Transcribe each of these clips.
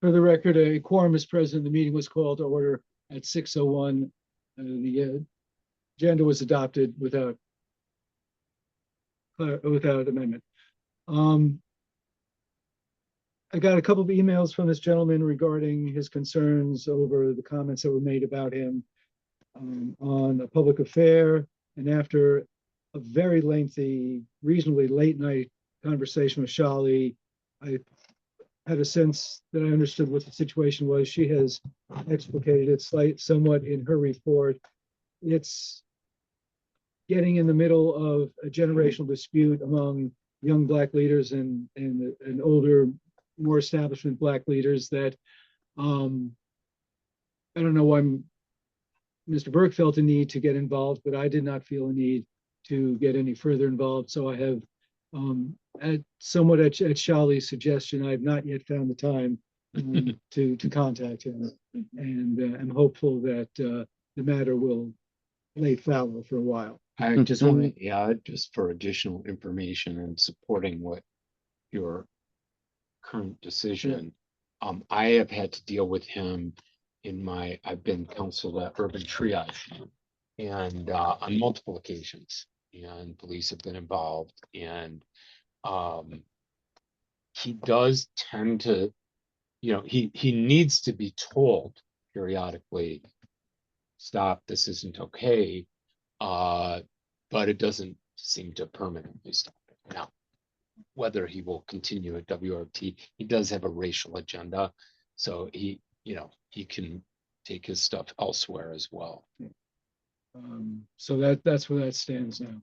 For the record, a quorum is present. The meeting was called to order at 6:01. The agenda was adopted without amendment. I got a couple of emails from this gentleman regarding his concerns over the comments that were made about him on a public affair. And after a very lengthy, reasonably late night conversation with Shali, I had a sense that I understood what the situation was. She has explicated it somewhat in her report. It's getting in the middle of a generational dispute among young Black leaders and older, more establishment Black leaders that I don't know why Mr. Burke felt a need to get involved, but I did not feel a need to get any further involved. So I have, somewhat at Shali's suggestion, I have not yet found the time to contact him, and I'm hopeful that the matter will lay fallow for a while. I just want to add, just for additional information and supporting what your current decision. I have had to deal with him I've been counseled at Urban Triage and on multiple occasions, and police have been involved, and he does tend to, he needs to be told periodically, stop, this isn't okay, but it doesn't seem to permanently stop it. Now, whether he will continue at WRT, he does have a racial agenda, so he can take his stuff elsewhere as well. So that's where that stands now.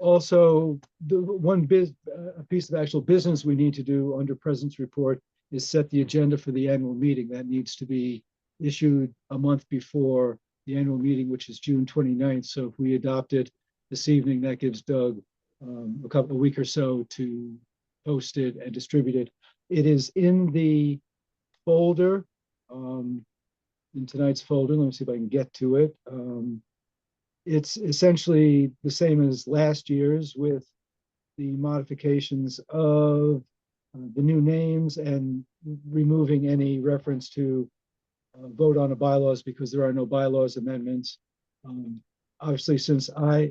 Also, a piece of actual business we need to do under President's report is set the agenda for the annual meeting. That needs to be issued a month before the annual meeting, which is June 29th. So if we adopt it this evening, that gives Doug a week or so to post it and distribute it. It is in the folder, in tonight's folder. Let me see if I can get to it. It's essentially the same as last year's, with the modifications of the new names and removing any reference to vote on the bylaws, because there are no bylaws amendments. Obviously, since I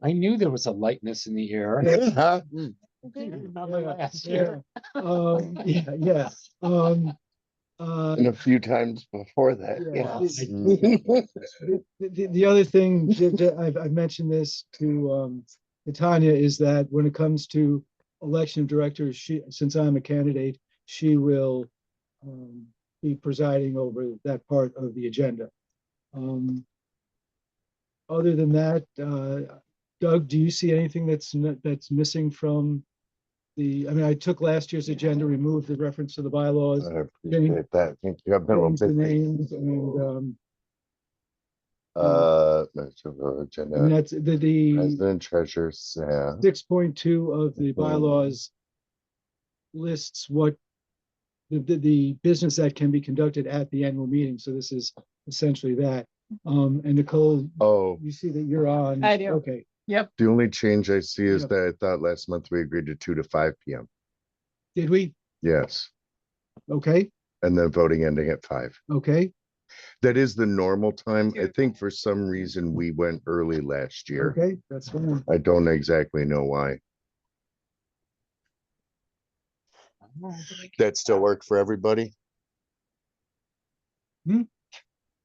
knew there was a lightness in the air. Yeah. Remember last year. And a few times before that. The other thing that I've mentioned this to Tanya is that when it comes to election of directors, since I'm a candidate, she will be presiding over that part of the agenda. Other than that, Doug, do you see anything that's missing from the? I mean, I took last year's agenda, removed the reference to the bylaws. I appreciate that. Thank you. I've been a little The bit. names and agenda. I mean, that's the President, treasurer, yeah. 6.2 of the bylaws lists what the business that can be conducted at the annual meeting. So this is essentially that. And Nicole, you see that you're on. I do. Okay. Yep. The only change I see is that I thought last month we agreed to 2 to 5 p.m. Did we? Yes. Okay. And then voting ending at 5. Okay. That is the normal time. I think for some reason we went early last year. Okay, that's fine. I don't exactly know why. That still work for everybody?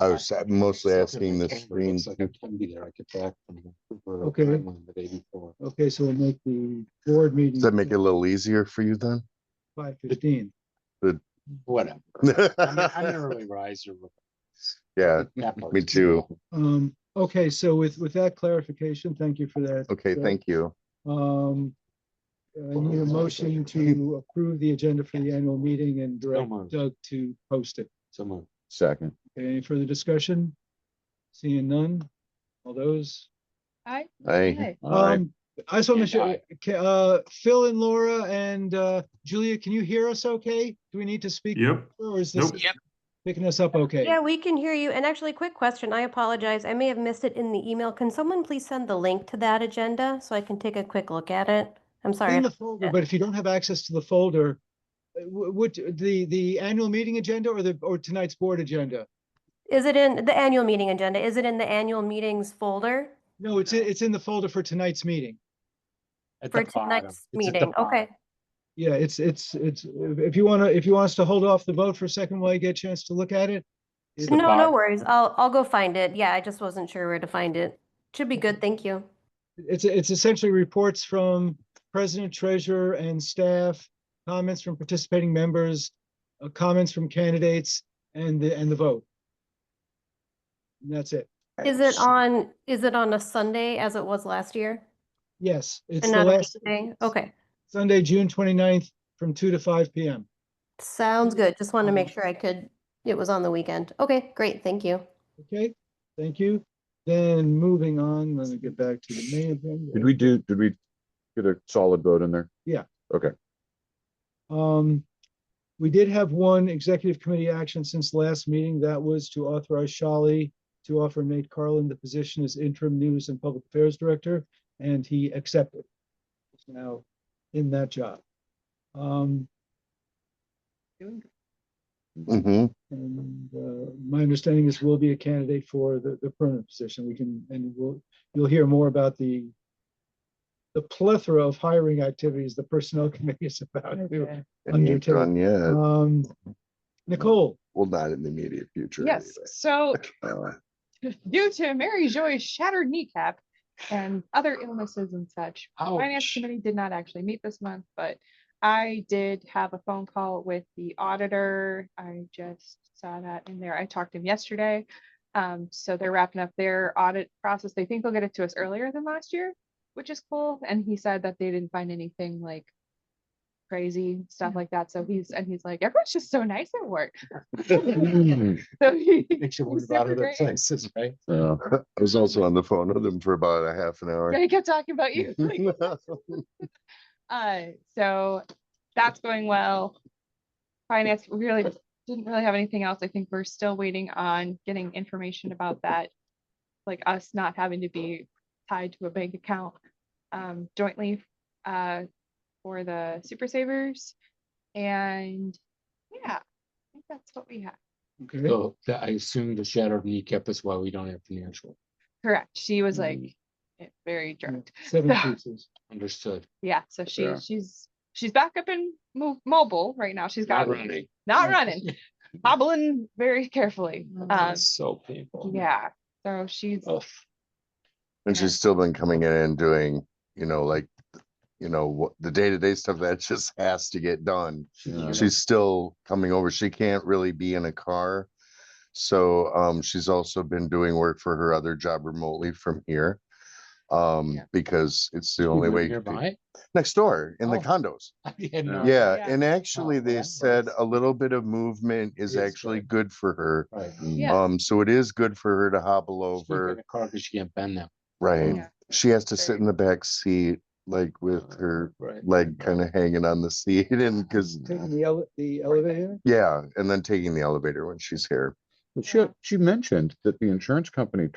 I was mostly asking the screen. I can be there. I get back from Okay. the day before. Okay, so we'll make the board meeting. Does that make it a little easier for you then? 5:15. Whatever. I'm an early riser. Yeah, me too. Okay, so with that clarification, thank you for that. Okay, thank you. I need a motion to approve the agenda for the annual meeting and direct Doug to post it. Someone. Second. Any further discussion? Seeing none. All those? Aye. Aye. I just want to show Phil and Laura and Julia, can you hear us okay? Do we need to speak? Yep. Or is this Nope. picking us up okay? Yeah, we can hear you. And actually, quick question. I apologize. I may have missed it in the email. Can someone please send the link to that agenda so I can take a quick look at it? I'm sorry. In the folder, but if you don't have access to the folder, What, the annual meeting agenda or tonight's board agenda? Is it in the annual meeting agenda? Is it in the annual meetings folder No, it's in the folder for tonight's meeting. At for the bottom. tonight's It's at the meeting? Okay. bottom. Yeah, it's, if you want us to hold off the vote for a second while you get a chance to look at it. It's the No, no bottom. worries. I'll go find it. Yeah, I just wasn't sure where to find it. Should be good. Thank you. It's essentially reports from president, treasurer, and staff, comments from participating members, comments from candidates, and the vote. And that's it. Is it on a Sunday as it was last year? Yes, it's And the not a last weekday? Okay. Sunday, June 29th, from 2 to 5 p.m. Sounds good. Just wanted to make sure it was on the weekend. Okay, great. Thank you. Okay, thank you. Then moving on, let me get back to the main agenda. Did we get a solid vote in there? Yeah. Okay. We did have one executive committee action since last meeting. That was to authorize Shali to offer Nate Carlin the position as interim news and public affairs director, and he accepted. He's now in that job. hmm And my understanding is we'll be a candidate for the permanent position. You'll hear more about the plethora of hiring activities the personnel committee is about to And he ain't undertake. done yet. Nicole, Well, not in the immediate future. Yes, so anyway. due to Mary Joy's shattered kneecap and other illnesses and such, the finance Ouch. committee did not actually meet this month, but I did have a phone call with the auditor. I just saw that in there. I talked to him yesterday. So they're wrapping up their audit process. They think they'll get it to us earlier than last year, which is cool. And he said that they didn't find anything like crazy stuff like that. So he's like, everyone's just so nice at work. So he, Makes you wonder he's about super other great. places, right? I was also on the phone with him for about a half an hour. Yeah, he kept talking about you. So that's going well. Finance really didn't really have anything else. I think we're still waiting on getting information about that, like us not having to be tied to a bank account jointly for the super savers. And yeah, I think that's what we have. okay, So I assume the shattered kneecap is why we don't have financial. Correct. She was like Mm. very jerked. 7 pieces. Understood. Yeah, so Yeah. she's back up and mobile right now. She's got Not running. not running, hobbling very carefully. That's so painful. Yeah, so she's Ugh. And she's still been coming in and doing, like, what the day-to-day stuff that just has to get done. Yeah. She's still coming over. She can't really be in a car. So she's also been doing work for her other job remotely from here. Yeah. Because it's the You only live way nearby. next door in the Oh. condos. I had no Yeah, Yeah. and actually Oh, they that said works. a little bit of movement is Is actually good. good for her. Right. Yeah. So it is good for her to hobble She can't get over. in the car because she can't bend now. Right. Yeah. She has to sit Very- in the back seat, like with her Right. leg kind of hanging on the seat and because, Taking the elevator. yeah, and then taking the elevator when she's here. But she mentioned that the insurance company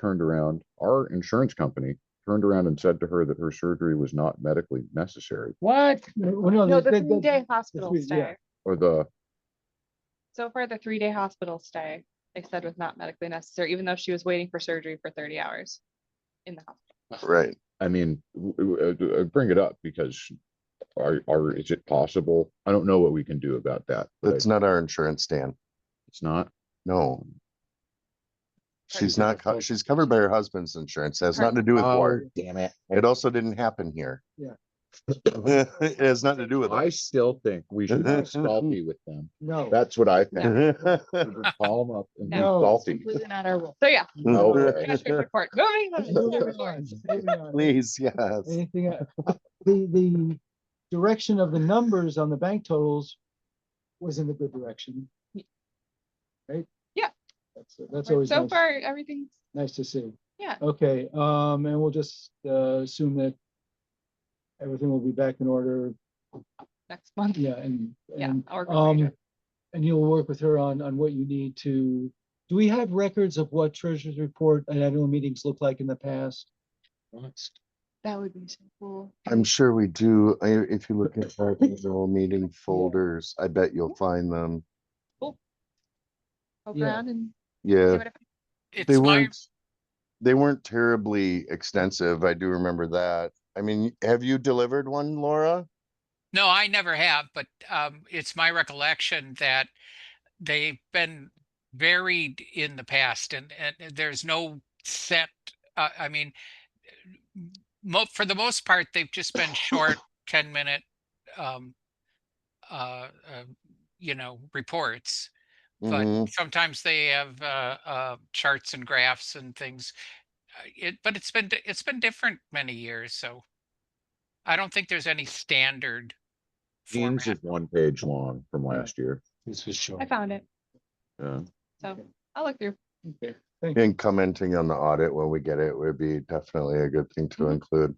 our insurance company turned around and said to her that her surgery was not medically necessary. What? Well, no, the that- 3-day hospital yeah. stay. Or the, So far, the 3-day hospital stay, they said was not medically necessary, even though she was waiting for surgery for 30 hours in the hospital. Right. I mean, bring it up because is it possible? I don't know what we can do about that. but That's not our insurance, Dan. It's not. No. She's not, she's covered by her husband's insurance. It has nothing to do with Oh, WORT. damn it. It also didn't happen here. Yeah. It has nothing to do with I us. still think we should be salty with them. No. That's what I think. No. We just call them up and be No. salty. Completely not our rule. So yeah, Okay. Commissioner's report. Moving Moving on. on, moving on. Please, yes. Anything, the direction of the numbers on the bank totals was in the good direction. Right? Yeah. That's always So nice, far, everything's nice to see. yeah. Okay, and we'll just assume that everything will be back in order. Next month. Yeah, and I'll work with Rachel. and you'll work with her on what you need to. Do we have records of what treasurer's report and annual meetings look like in the past? Honest. That would be so cool. I'm sure we do. If you look at our annual meeting folders, I bet you'll find them. Poke Yeah. around and see Yeah, what I It's they my, weren't terribly extensive. I do remember that. I mean, have you delivered one, Laura? no, I never have, but it's my recollection that they've been varied in the past, and there's no set. I mean, for the most part, they've just been short 10-minute, um, uh, uh, reports. But Hmm. sometimes they have charts and graphs and things. But it's been different many years, so I don't think there's any standard Teams format. is 1 page long from last year. This was short. I found it. Yeah. So I'll look through. Okay, thank you. And commenting on the audit when we get it would be definitely a good thing to include.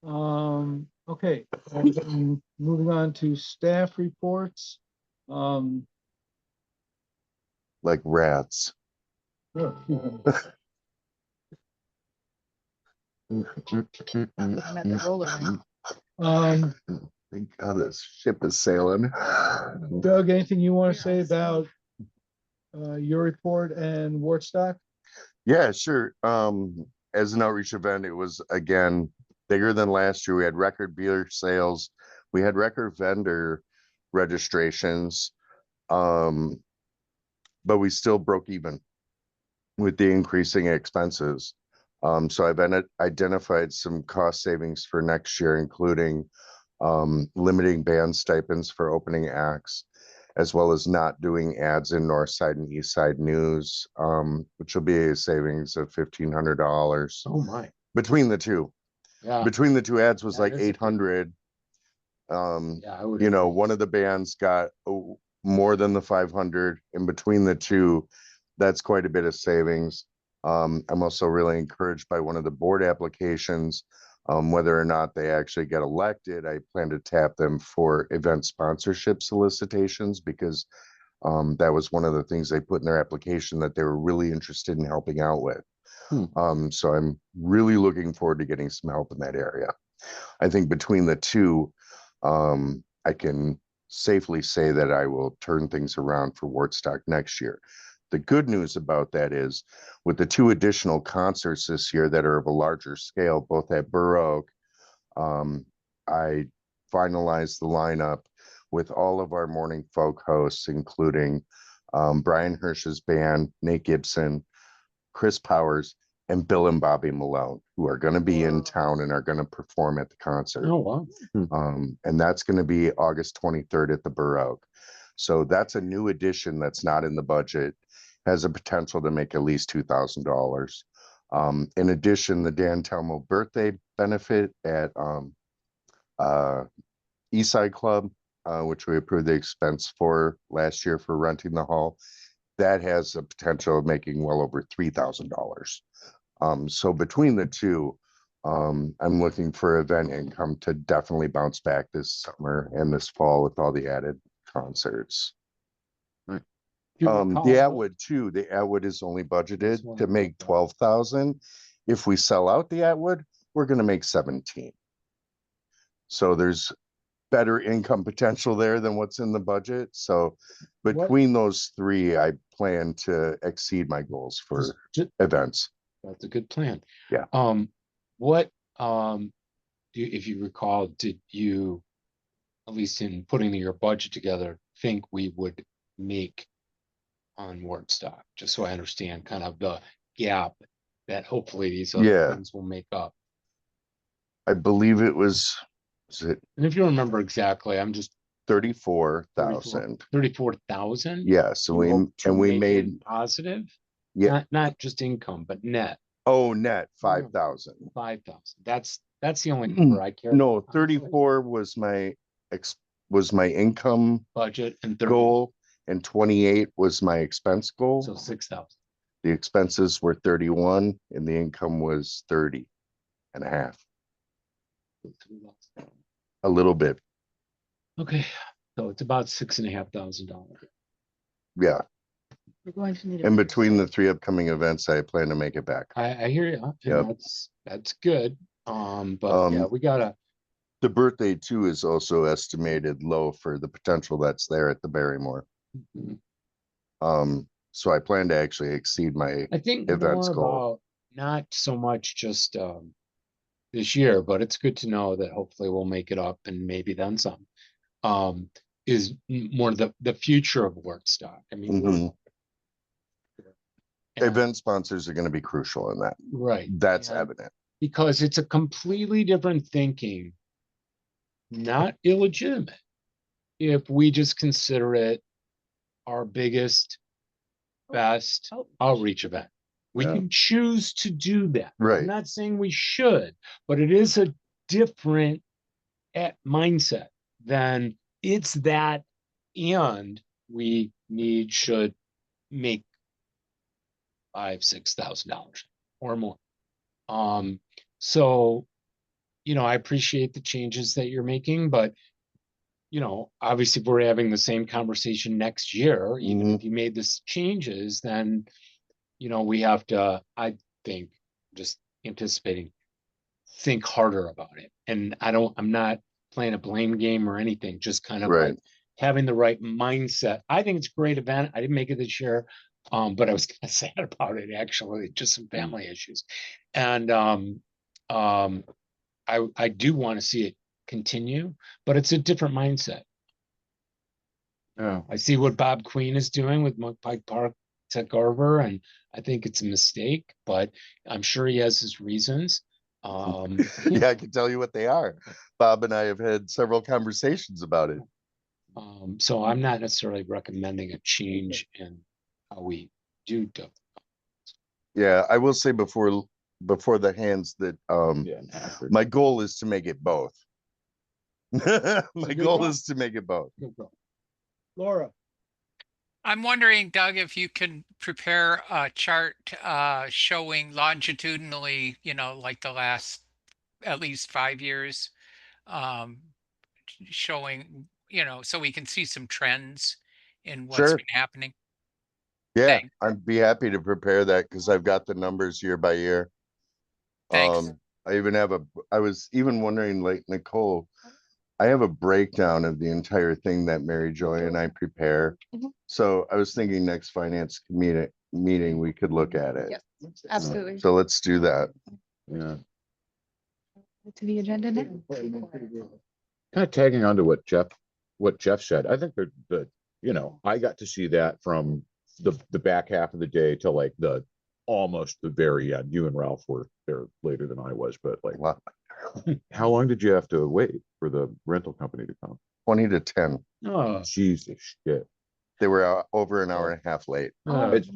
Okay, and then moving on to staff reports. Um, Like rats. I'm at the roller now. Thank God this ship is sailing. Doug, anything you want to say about your report and Wortstock? Yeah, sure. As an outreach event, it was again bigger than last year. We had record beer sales. We had record vendor registrations. But we still broke even with the increasing expenses. So I've identified some cost savings for next year, including limiting band stipends for opening acts, as well as not doing ads in North Side and East Side News, which will be a savings of $1,500 Oh my, between the two. yeah, Between the two ads was Yeah, like that's a big- 800. yeah, I would. You know, agree. one of the bands got more than the 500, and between the two, that's quite a bit of savings. I'm also really encouraged by one of the board applications. Whether or not they actually get elected, I plan to tap them for event sponsorship solicitations because that was one of the things they put in their application that they were really interested in helping out with. So I'm really looking forward to getting some help in that area. I think between the two, I can safely say that I will turn things around for Wortstock next year. The good news about that is with the 2 additional concerts this year that are of a larger scale, both at Burr Oak, I finalized the lineup with all of our morning folk hosts, including Brian Hirsch's band, Nate Gibson, Chris Powers, and Bill and Bobby Malone, who are going to be in town and are going to perform at the concert. Oh, wow. And that's going to be August 23rd at the Burr Oak. So that's a new addition that's not in the budget, has a potential to make at least $2,000. In addition, the Dan Telmo birthday benefit at Eastside Club, which we approved the expense for last year for renting the hall, that has a potential of making well over $3,000. So between the two, I'm looking for event income to definitely bounce back this summer and this fall with all the added concerts. Do you recall The what- Atwood too, the Atwood is only budgeted one to I make looked at. 12,000. If we sell out the Atwood, we're gonna make 17. So there's better income potential there than what's in the budget. So between those 3, I plan to exceed my goals for Ju- events. That's a good plan. Yeah. What, if you recall, did you, at least in putting your budget together, think we would make on Wortstock? Just so I understand kind of the gap that hopefully these other Yeah. things will make up. I believe it was it And if you remember exactly, I'm just 34,000? 34,000? Yeah, so we made, Positive? yeah, Not just income, but net oh, net 5,000. 5,000. That's the only number I care. No, about, honestly. 34 was my income Budget and 30, goal and 28 was my expense goal. so 6,000. The expenses were 31 and the income was 30 and a half, a little bit. Okay, so it's about $6,500. Yeah. We're going to need a In mix. between the 3 upcoming events, I plan to make it back. I hear you. Yep. That's good. But yeah, we gotta, The birthday too is also estimated low for the potential that's there at the Barrymore. So I plan to actually exceed my I think events more goal. about not so much just this year, but it's good to know that hopefully we'll make it up and maybe then some. Is more the future of WORT stock. I mean, Mhm. and- Event sponsors are going to be crucial in that. right. That's and evident. because it's a completely different thinking, not illegitimate, if we just consider it our biggest, best outreach event. We Yeah. can choose to do that. Right. I'm not saying we should, but it is a different mindset than it's that, and we should make $5,000-6,000 or more. So, I appreciate the changes that you're making, but obviously if we're having the same conversation next year, even if you made this changes, then, we have to, I think, just anticipating, think harder about it. And I'm not playing a blame game or anything, just kind of Right. like having the right mindset. I think it's a great event. I didn't make it this year. But I was kind of sad about it, actually, just some family issues. And I do want to see it continue, but it's a different mindset. Yeah. I see what Bob Queen is doing with Pike Park Tech Garver, and I think it's a mistake, but I'm sure he has his reasons. Yeah, I can tell you what they are. Bob and I have had several conversations about it. So I'm not necessarily recommending a change in how we do it. Yeah, I will say before the hands that Yeah. and after. my goal is to make it both. My good goal goal. is to make it both. Laura, I'm wondering, Doug, if you can prepare a chart showing longitudinally, like the last at least 5 years, um, showing, so we can see some trends in what's Sure. been happening. Yeah, Thanks. I'd be happy to prepare that because I've got the numbers year by year. Thanks. I was even wondering, like Nicole, I have a breakdown of the entire thing that Mary Joy and I prepare. Mhm. So I was thinking next finance meeting, we could look at it. Yep. Absolutely. So let's do that. Yeah. To the agenda now. Kind of tagging on to what Jeff said. I think that I got to see that from the back half of the day till like almost the very end. You and Ralph were there later than I was, but like, Wow. how long did you have to wait for the rental company to come? 20 to 10. Oh, Jesus shit. They were over an hour and a half late.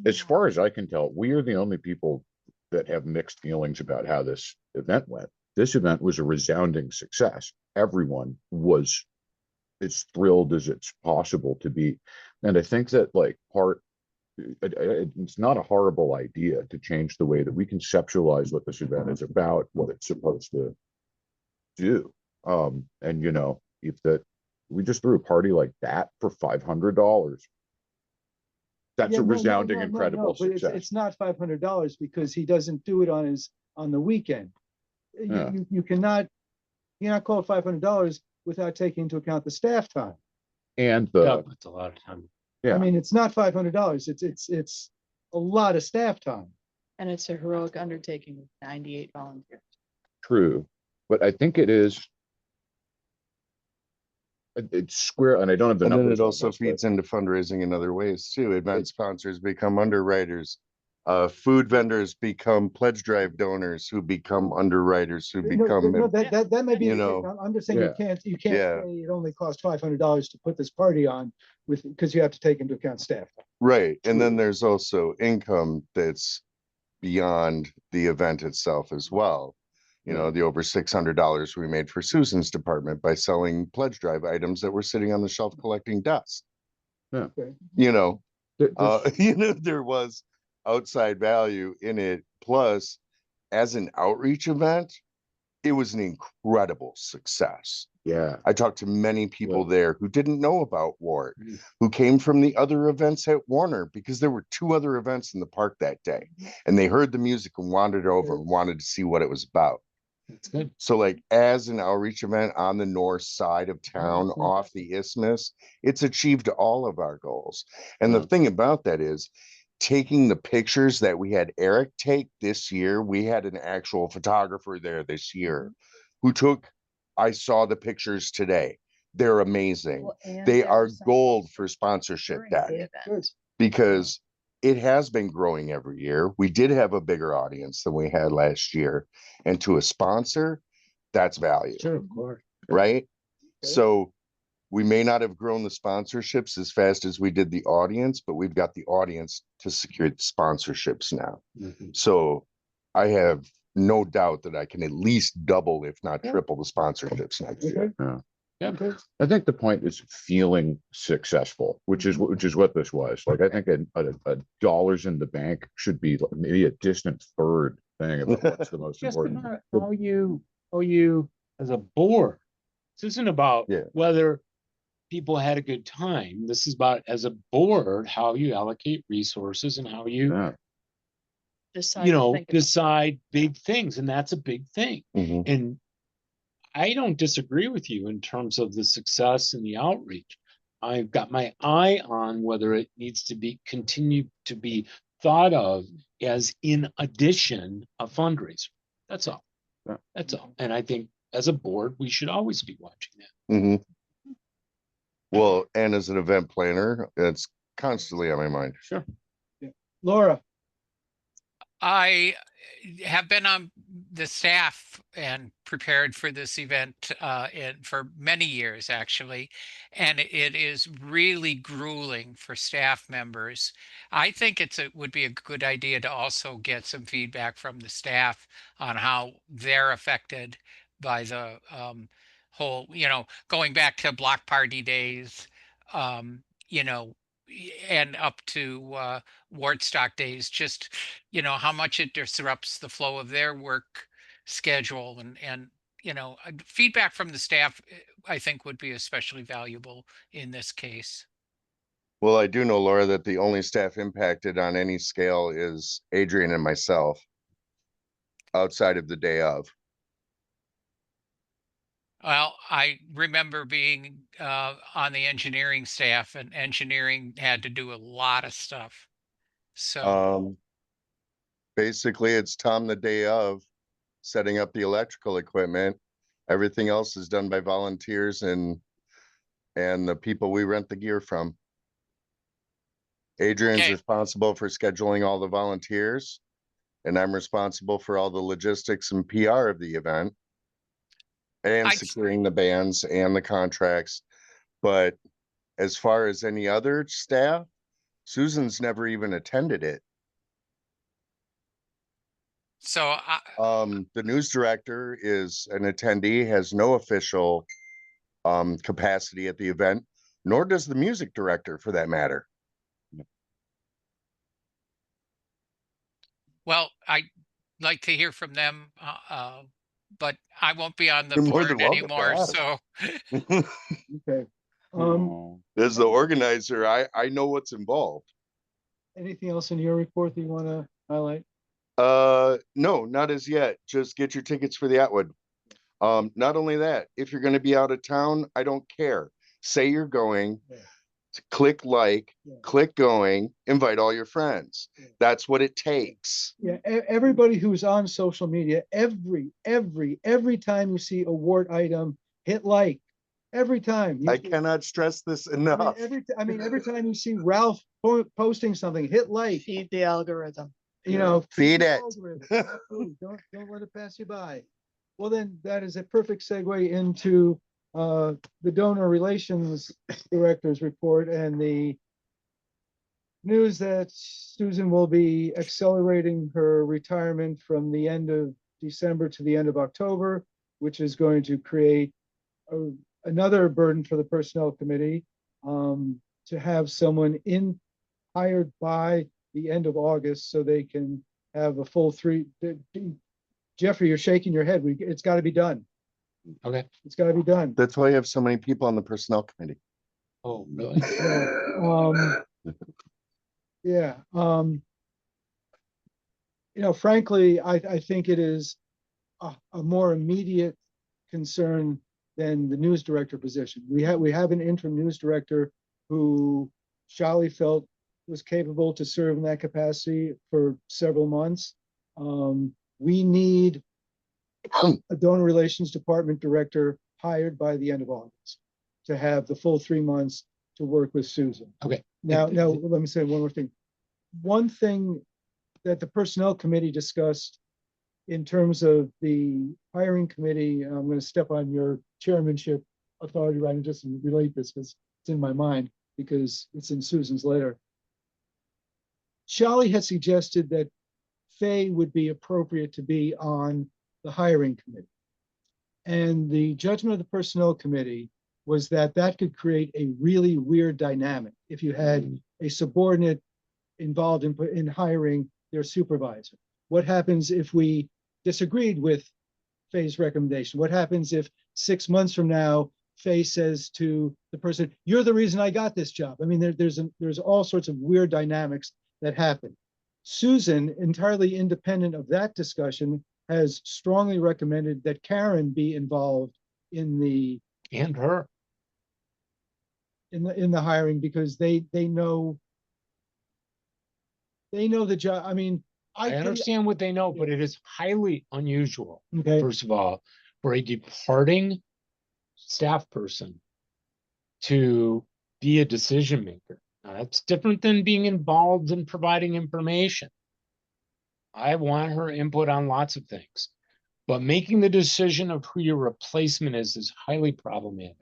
As far as I can tell, we are the only people that have mixed feelings about how this event went. This event was a resounding success. Everyone was as thrilled as it's possible to be. And I think that it's not a horrible idea to change the way that we conceptualize what this event is about, what it's supposed to do. And if we just threw a party like that for $500, that's Yeah, a no, resounding, no, incredible but success. it's not $500 because he doesn't do it on the weekend. Yeah. You cannot call it $500 without taking into account the staff time. And that's a lot of time. yeah. I mean, it's not $500. It's a lot of staff time. And it's a heroic undertaking with 98 volunteers. True, but I think it's square, and I don't have the And then numbers. it on also this, but feeds into fundraising in other ways too. Event sponsors become underwriters. Food vendors become pledge drive donors who become underwriters who become, That may be. you the know, case. I'm just saying yeah. you can't Yeah. say it only costs $500 to put this party on because you have to take into account staff time. right. And then there's also income that's beyond the event itself as well. The over $600 we made for Susan's department by selling pledge drive items that were sitting on the shelf collecting dust. Yeah. Okay. There was outside value in it. Plus, as an outreach event, it was an incredible success. Yeah. I talked to many people Well- there who didn't know about WART, Mm. who came from the other events at Warner, because there were 2 other events in the park that day. And they heard the music and wandered over and wanted to see what it was about. That's good. So like as an outreach event on the north side of town Mhm. off the isthmus, it's achieved all of our goals. And the Wow. thing about that is taking the pictures that we had Eric take this year, we had an actual photographer there this year who took, I saw the pictures today. They're amazing. Well, and They there are were some gold folks for sponsorship during that the event. because it has been growing every year. We did have a bigger audience than we had last year. And to a sponsor, that's value, Sure, of course. right? Okay. So we may not have grown the sponsorships as fast as we did the audience, but we've got the audience to secure the sponsorships now. Mhm. So I have no doubt that I can at least double, if not Yeah. triple the sponsorships next year. Okay. Yeah. Okay. I think the point is feeling successful, which is what this was. Like, I think a dollars in the bank should be like maybe a distant third thing about what's the most Just important. about how you, as a board, this isn't about Yeah. whether people had a good time. This is about, as a board, how you allocate resources and how you, Yeah. Decide you to know, think about it. decide big things. And that's a big thing. Mhm. And I don't disagree with you in terms of the success and the outreach. I've got my eye on whether it needs to be continued to be thought of as in addition a fundraiser. That's all. Yeah. That's all. And I think as a board, we should always be watching that. Mhm. Well, and as an event planner, it's constantly on my mind. Sure. Laura, I have been on the staff and prepared for this event for many years, actually, and it is really grueling for staff members. I think it would be a good idea to also get some feedback from the staff on how they're affected by the whole, going back to block party days, you know, and up to Woodstock days, just how much it disrupts the flow of their work schedule, and feedback from the staff, I think, would be especially valuable in this case. Well, I do know, Laura, that the only staff impacted on any scale is Adrian and myself outside of the day of. Well, I remember being on the engineering staff, and engineering had to do a lot of stuff. So Basically, it's Tom the day of setting up the electrical equipment. Everything else is done by volunteers and the people we rent the gear from. Adrian's Okay. responsible for scheduling all the volunteers, and I'm responsible for all the logistics and PR of the event and securing the bands and the contracts. But as far as any other staff, Susan's never even attended it. so The news director is an attendee, has no official capacity at the event, nor does the music director for that matter. well, I'd like to hear from them, but I won't be on the You're more board than welcome to anymore. ask. So okay. Oh. As the organizer, I know what's involved. Anything else in your report that you want to highlight? No, not as yet. Just get your tickets for the Atwood. Not only that, if you're going to be out of town, I don't care. Say you're going, Yeah. click like, Yeah. click going, invite all your friends. Yeah. That's what it takes. Yeah, everybody who's on social media, every time you see a WORT item, hit like. Every time. I cannot stress this enough. Every time you see Ralph posting something, hit like. Feed the algorithm. Feed the it. algorithm. Absolutely. Don't let it pass you by. Well, then that is a perfect segue into the donor relations director's report and the news that Susan will be accelerating her retirement from the end of December to the end of October, which is going to create another burden for the personnel committee to have someone hired by the end of August so they can have a full Jeffrey, you're shaking your head. It's got to be done. Okay. It's got to be done. That's why you have so many people on the personnel committee. Oh, really? Yeah, frankly, I think it is a more immediate concern than the news director position. We have an interim news director who Charlie felt was capable to serve in that capacity for several months. We need a donor relations department director hired by the end of August to have the full 3 months to work with Susan. Okay. Now, let me say one more thing. One thing that the personnel committee discussed in terms of the hiring committee, I'm going to step on your chairmanship authority, right, and just relate this because it's in my mind because it's in Susan's letter. Charlie had suggested that Faye would be appropriate to be on the hiring committee. And the judgment of the personnel committee was that that could create a really weird dynamic if you had a subordinate involved in hiring their supervisor. What happens if we disagreed with Faye's recommendation? What happens if 6 months from now, Faye says to the person, "You're the reason I got this job"? I mean, there's all sorts of weird dynamics that happen. Susan, entirely independent of that discussion, has strongly recommended that Karen be involved in the And her. in the hiring because they know the job. I mean, I understand what they know, but it is highly unusual, Okay. first of all, for a departing staff person to be a decision maker. Now, that's different than being involved in providing information. I want her input on lots of things, but making the decision of who your replacement is highly problematic.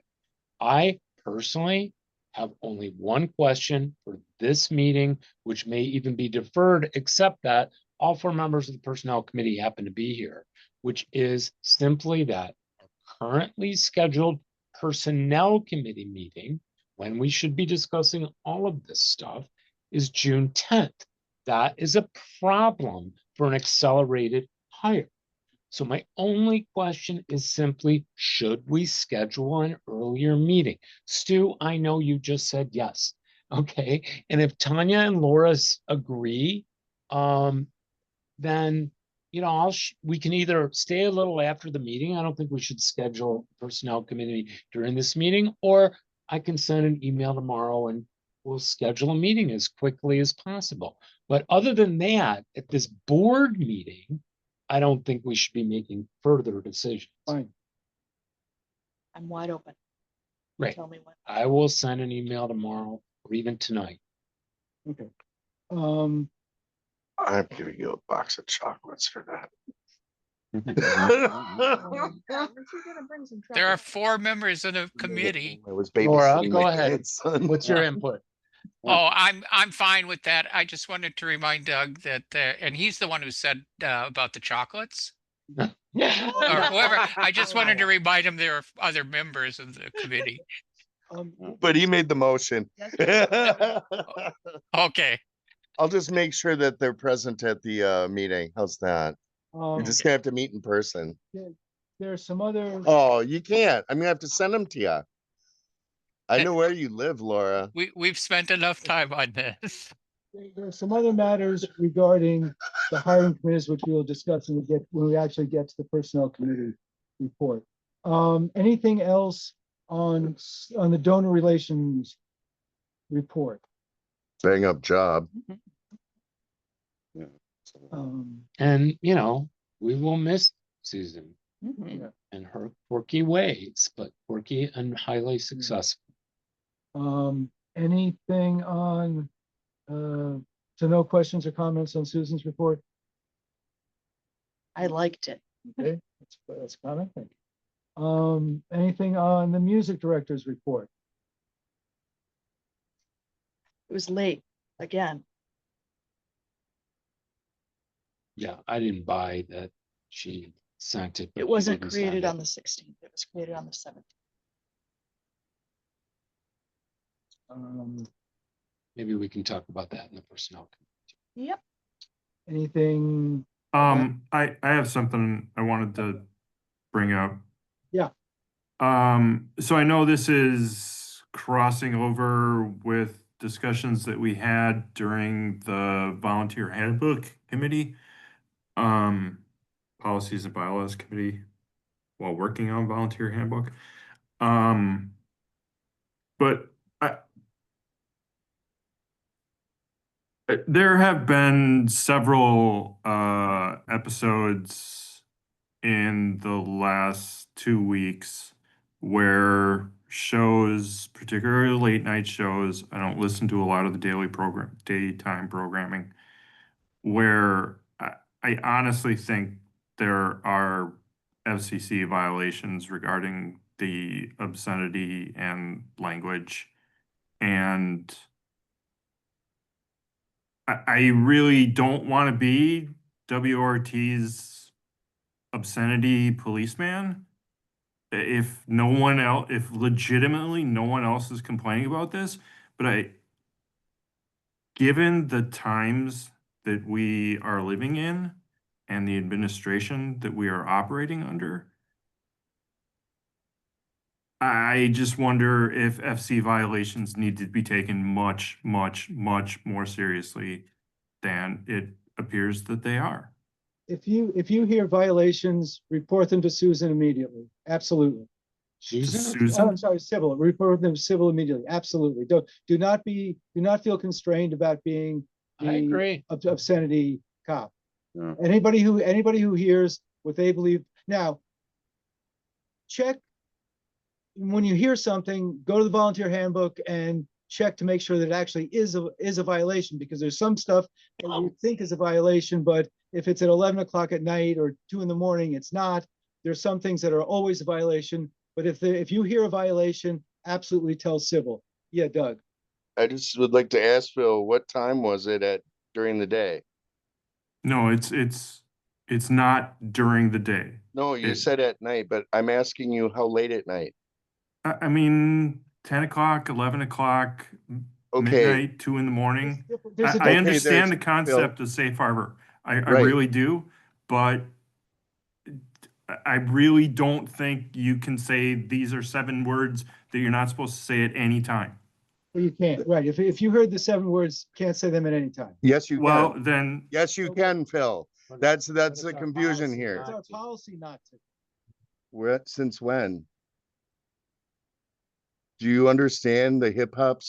I personally have only one question for this meeting, which may even be deferred, except that all 4 members of the personnel committee happen to be here, which is simply that our currently scheduled personnel committee meeting, when we should be discussing all of this stuff, is June 10th. That is a problem for an accelerated hire. So my only question is simply, should we schedule an earlier meeting? Stu, I know you just said yes. Okay. And if Tanya and Laura agree, then, we can either stay a little after the meeting. I don't think we should schedule personnel committee during this meeting, or I can send an email tomorrow and we'll schedule a meeting as quickly as possible. But other than that, at this board meeting, I don't think we should be making further decisions. Fine. I'm wide open. Right. Tell me when. I will send an email tomorrow or even tonight. Okay. I'm giving you a box of chocolates for that. There are 4 members of the committee. I was Laura, babysitting go my ahead. grandson. What's your input? Oh, I'm fine with that. I just wanted to remind Doug that, and he's the one who said about the chocolates or whoever. I just wanted to remind him there are other members of the committee. But he made the motion. Okay. I'll just make sure that they're present at the meeting. How's that? You're just gonna have to meet in person. There's some other. Oh, you can't. I'm gonna have to send them to you. I know where you live, Laura. We've spent enough time on this. There are some other matters regarding the hiring committees, which we will discuss when we actually get to the personnel committee report. Anything else on the donor relations report? Bang up job. And, we will miss Susan Mhm. and her quirky ways, but quirky and highly successful. Anything on, so no questions or comments on Susan's report? I liked it. Okay, that's a comment. Thank you. Anything on the music director's report? It was late again. Yeah, I didn't buy that she sent it. but It she wasn't didn't created send on it. the 16th. It was created on the 17th. Maybe we can talk about that in the personnel. Yep. Anything? I have something I wanted to bring up. Yeah. So I know this is crossing over with discussions that we had during the volunteer handbook committee, policies and bylaws committee, while working on volunteer handbook. But there have been several episodes in the last 2 weeks where shows, particularly late night shows, I don't listen to a lot of the daytime programming, where I honestly think there are FCC violations regarding the obscenity and language. And I really don't want to be WRT's obscenity policeman. If no one else, if legitimately no one else is complaining about this, but given the times that we are living in and the administration that we are operating under, I just wonder if FC violations need to be taken much, much, much more seriously than it appears that they are. If you hear violations, report them to Susan immediately. Absolutely. Susan? I'm sorry, civil. Report them civil immediately. Absolutely. Do not feel constrained about being I agree. obscenity cop. Yeah. Anybody who hears what they believe. Now, check when you hear something, go to the volunteer handbook and check to make sure that it actually is a violation, because there's some stuff that you think is a violation, but if it's at 11 o'clock at night or 2 in the morning, it's not. There's some things that are always a violation, but if you hear a violation, absolutely tell civil. Yeah, Doug. I just would like to ask Phil, what time was it at during the day? No, it's not during the day. No, you It- said at night, but I'm asking you how late at night? I mean, 10 o'clock, 11 o'clock, Okay, midnight, 2 in the morning. There's a I Okay, understand the there's- concept of safe harbor. I Right. really do, but I really don't think you can say these are 7 words that you're not supposed to say at any time. Well, you can't, right? If you heard the 7 words, can't say them at any time. yes, you Well, can. then, Yes, you can, Phil. That's the confusion here. It's our policy not to. Since when? Do you understand the hip hop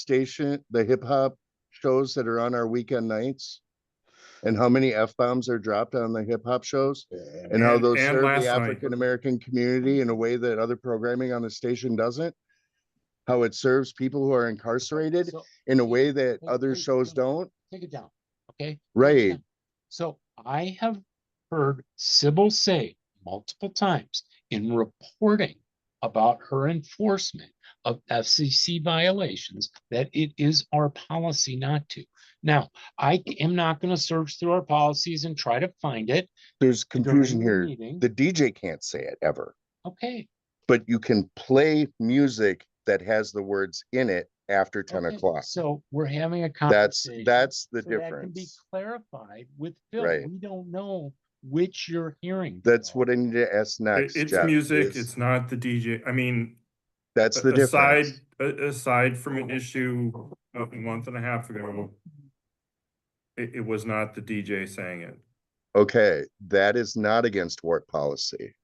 shows that are on our weekend nights? And how many F-bombs are dropped on the hip hop shows? And how those and serve last the night. African American community in a way that other programming on the station doesn't? How it serves people who are incarcerated So- in a way that Hey, other hey, shows no, don't? Take it down, okay? Take it Right. down. So I have heard Sybil say multiple times in reporting about her enforcement of FCC violations that it is our policy not to. Now, I am not going to search through our policies and try to find it. There's confusion During the here. meeting. The DJ can't say it ever, Okay. but you can play music that has the words in it after 10 okay, o'clock. So we're having a That's conversation. the so that can be difference. clarified with Phil. Right. We don't know which you're hearing. That's Phil. what I need to ask next, it's Jeff, music, is- it's not the DJ. I mean, That's the difference. aside from an issue of a month and a half ago, it was not the DJ saying it. Okay, that is not against WORT policy.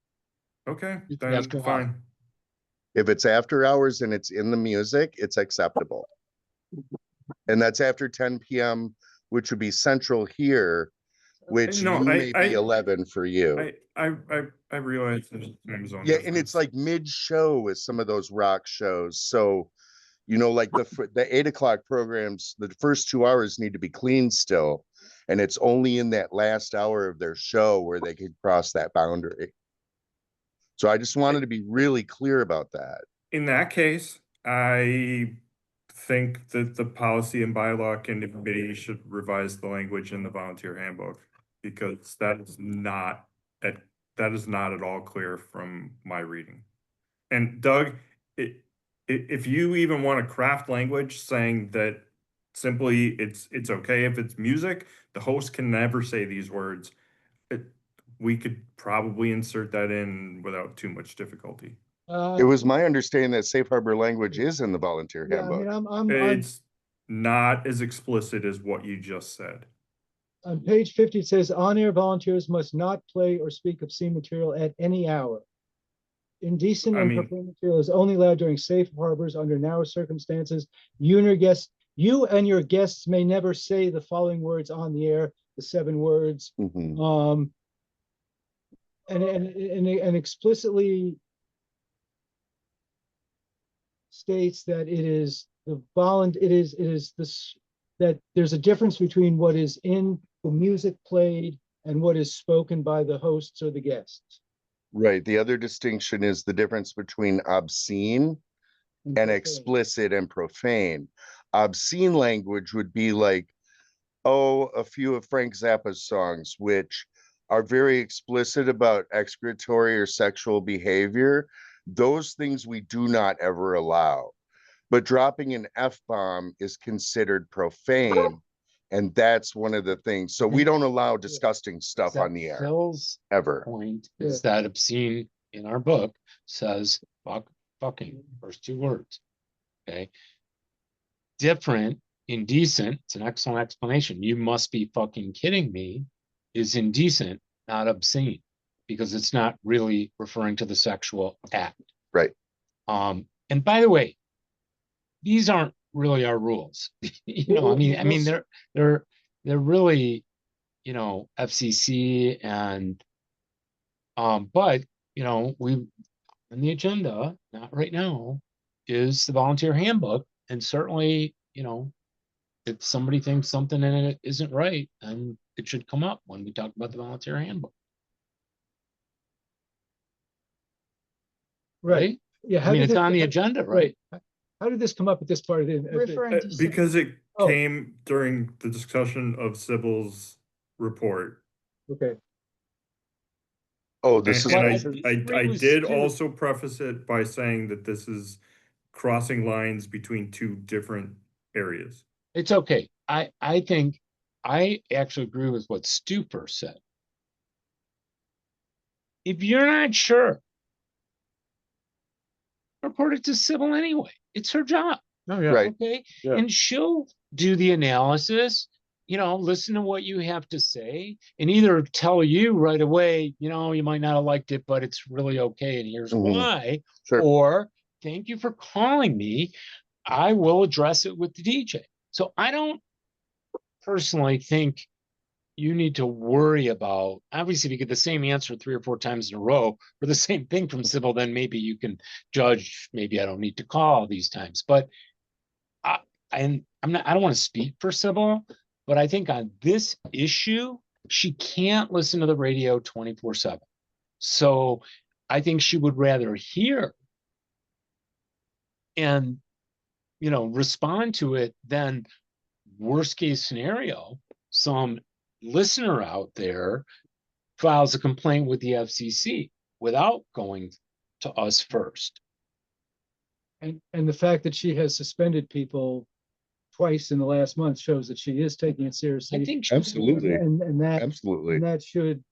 Okay, It's then after fine. If it's after hours and it's in the music, it's acceptable. And that's after 10 PM, which would be central here, which No, you may be 11 for you. I realize there's a time zone Yeah, and it's difference. like mid-show with some of those rock shows. So, like the 8 o'clock programs, the first 2 hours need to be clean still. And it's only in that last hour of their show where they could cross that boundary. So I just wanted to be really clear about that. In that case, I think that the policy and bylaw committee should revise the language in the volunteer handbook, because that is not at all clear from my reading. And Doug, if you even want to craft language saying that simply it's okay if it's music, the host can never say these words. we could probably insert that in without too much difficulty. It was my understanding that safe harbor language is in the volunteer Yeah, I mean, handbook. I'm It's not as explicit as what you just said. on page 50, it says on-air volunteers must not play or speak obscene material at any hour. Indecent I and mean- profane material is only allowed during safe harbors under narrow circumstances. You and your guests may never say the following words on the air, the 7 words. Mhm. And explicitly states that it is this, that there's a difference between what is in the music played and what is spoken by the hosts or the guests. Right. The other distinction is the difference between obscene and profane. explicit and profane. Obscene language would be like, a few of Frank Zappa's songs, which are very explicit about excretory or sexual behavior. Those things we do not ever allow. But dropping an F-bomb is considered profane. And that's one of the things. So we don't allow disgusting stuff on the air Phil's ever. point is that obscene in our book says fucking, first 2 words. Okay. Different, indecent, it's an excellent explanation. You must be fucking kidding me, is indecent, not obscene, because it's not really referring to the sexual act. Right. And by the way, these aren't really our rules. I mean, they're really, FCC and, but, we, on the agenda, not right now, is the volunteer handbook. And certainly, if somebody thinks something in it isn't right, then it should come up when we talk about the volunteer handbook. Right? Yeah. I mean, it's on the agenda, right? How did this come up at this part of the? Referring to. Because it Oh. came during the discussion of Sybil's report. Okay. Oh, this is. And I I was did still- also preface it by saying that this is crossing lines between 2 different areas. It's okay. I think I actually agree with what Stu first said. If you're not sure, report it to Sybil anyway. It's her job. Oh, yeah. Right. Okay. Yeah. And she'll do the analysis, listen to what you have to say and either tell you right away, you might not have liked it, but it's really okay. And here's Mhm. why. Sure. Or thank you for calling me. I will address it with the DJ. So I don't personally think you need to worry about, obviously, if you get the same answer 3 or 4 times in a row or the same thing from Sybil, then maybe you can judge, maybe I don't need to call these times. But I don't want to speak for Sybil, but I think on this issue, she can't listen to the radio 24/7. So I think she would rather hear and, respond to it than worst case scenario, some listener out there files a complaint with the FCC without going to us first. And the fact that she has suspended people twice in the last month shows that she is taking it seriously. I think Absolutely. And Absolutely. that should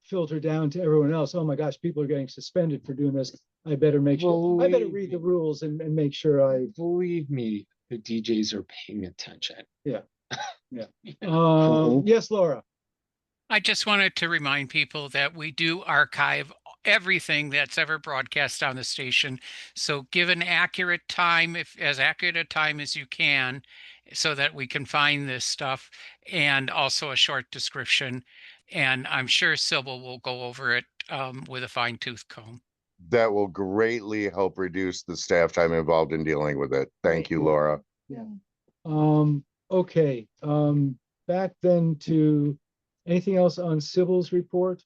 filter down to everyone else. Oh my gosh, people are getting suspended for doing this. I better make sure, I better read the rules and make sure I. Believe me, the DJs are paying attention. Yeah. Mhm. Yes, Laura. I just wanted to remind people that we do archive everything that's ever broadcast on the station. So give an accurate time, if as accurate a time as you can, so that we can find this stuff, and also a short description. And I'm sure Sybil will go over it with a fine tooth comb. That will greatly help reduce the staff time involved in dealing with it. Thank you, Laura. Okay, back then to anything else on Sybil's report?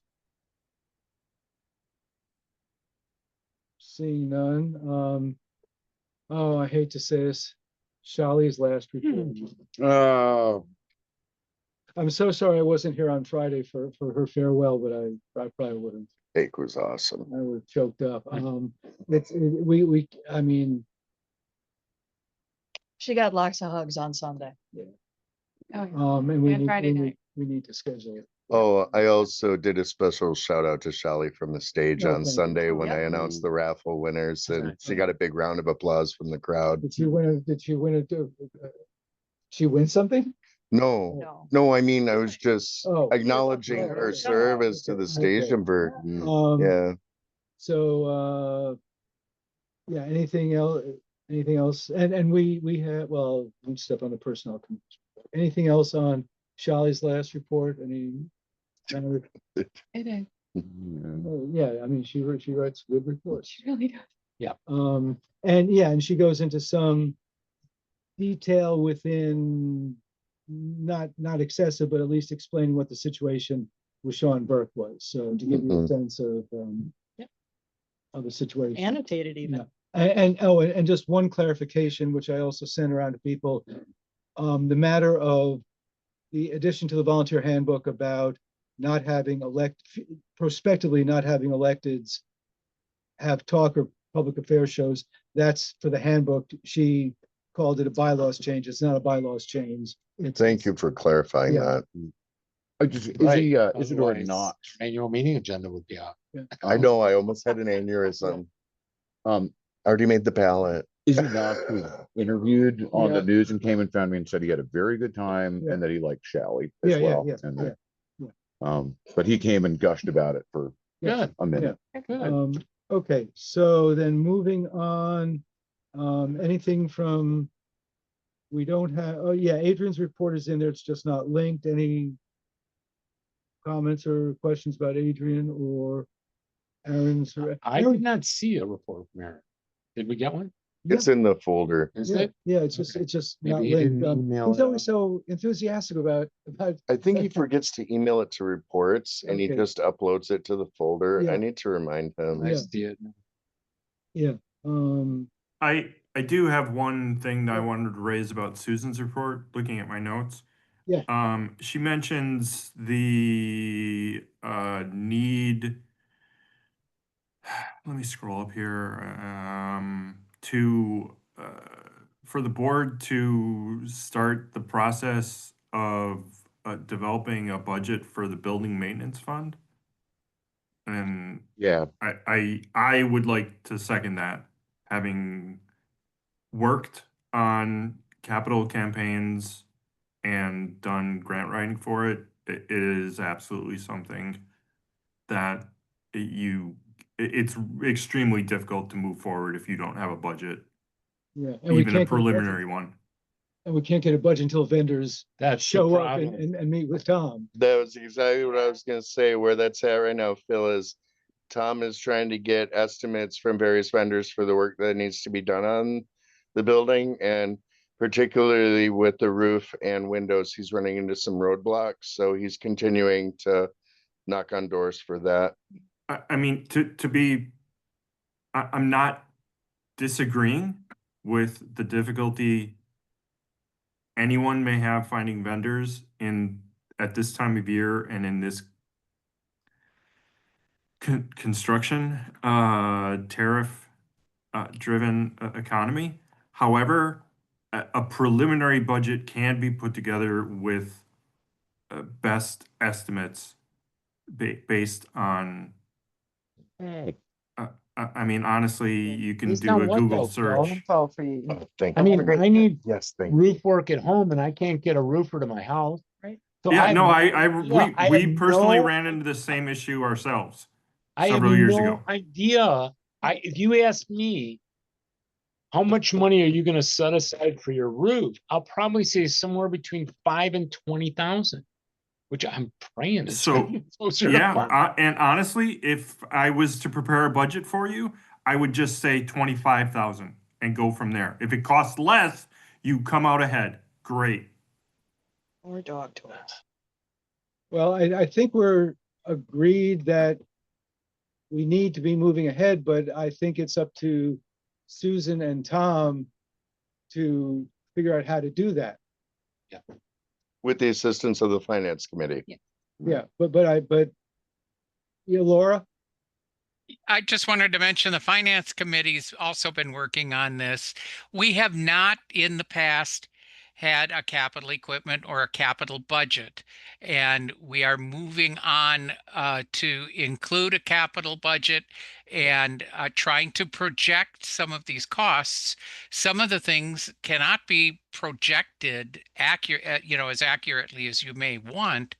Seeing none. Oh, I hate to say this, Shali's last report. Oh, I'm so sorry I wasn't here on Friday for her farewell, but I probably wouldn't. cake was awesome. I would have choked up. I mean, She got lots of hugs on Sunday. Oh, yeah. and we And Friday need, night. we need to schedule it. Oh, I also did a special shout out to Shally from the stage Oh, on thank you. Sunday when Yep. I announced the raffle winners, and Okay. she got a big round of applause from the crowd. Did she win? Did she win it? She win something? No, No. no, I mean, I was just Oh. acknowledging Oh, her okay. service to the Okay. station for, Um, yeah. So, yeah, anything else? Anything else? And we had, well, we step on the personnel. Anything else on Charlie's last report? Any? It is. Yeah, I mean, she writes good reports. She really does. And yeah, and she goes into some detail within, not excessive, but at least explaining what the situation with Sean Burke was. So to give you a Mhm. sense of, Yep. of the situation. Annotated even. Yeah. And just one clarification, which I also sent around to people, the matter of the addition to the volunteer handbook about not having prospectively not having electeds have talk or public affairs shows, that's for the handbook. She called it a bylaws change. It's not a bylaws change. Thank you for clarifying Yeah. that. Is he, is it or Otherwise, not? Annual meeting agenda would be out. I know, I almost had an aneurysm. Already made the ballot. Is he not who interviewed on Yeah. the news and came and found me and said he had a very good time Yeah. and that he liked Shally Yeah, as yeah, well. yeah, And yeah, that, but he came and gushed about it for Good, a minute. good. Okay, so then moving on, anything from, we don't have, oh yeah, Adrian's report is in there. It's just not linked. Any comments or questions about Adrian or Aaron's? I did not see a report from Aaron. Did we get one? It's in the folder. Is Yeah, it? yeah, it's just, Okay. it's just Maybe not he linked. didn't email He's it always out. so enthusiastic about. I think he forgets to email it to reports and he Okay. just uploads it to the folder. Yeah. I need to remind him. I see it. Yeah, I do have one thing that I wanted to raise about Susan's report, looking at my notes. Yeah. She mentions the need, let me scroll up here, to for the board to start the process of developing a budget for the building maintenance fund. And Yeah, I would like to second that, having worked on capital campaigns and done grant writing for it. It is absolutely something that it's extremely difficult to move forward if you don't have a budget, yeah. And we even a can't get budget- preliminary one. And we can't get a budget until vendors That's the show up problem. and meet with Tom. that was exactly what I was gonna say. Where that's at right now, Phil, is Tom is trying to get estimates from various vendors for the work that needs to be done on the building, and particularly with the roof and windows, he's running into some roadblocks. So he's continuing to knock on doors for that. I mean, I'm not disagreeing with the difficulty anyone may have finding vendors at this time of year and in this construction tariff driven economy. However, a preliminary budget can be put together with best estimates based on. I mean, honestly, you can He's do not a one Google though, Phil. search. Oh, thank I you. mean, I need Yes, thank you. roof work at home and I can't get a roofer to my house. Right. So Yeah, have no, no we idea. personally ran into the same issue ourselves I have several years no ago. idea. If you ask me, how much money are you gonna set aside for your roof? I'll probably say somewhere between 5 and 20,000, which I'm praying it's So, gonna be closer to Yeah, 5. and honestly, if I was to prepare a budget for you, I would just say 25,000 and go from there. If it costs less, you come out ahead. Great. Or dog toys. Well, I think we're agreed that we need to be moving ahead, but I think it's up to Susan and Tom to figure out how to do that. With the assistance of the finance committee. Yeah, but yeah, Laura? I just wanted to mention the finance committee's also been working on this. We have not in the past had a capital equipment or a capital budget. And we are moving on to include a capital budget and trying to project some of these costs. Some of the things cannot be projected accurate, as accurately as you may want,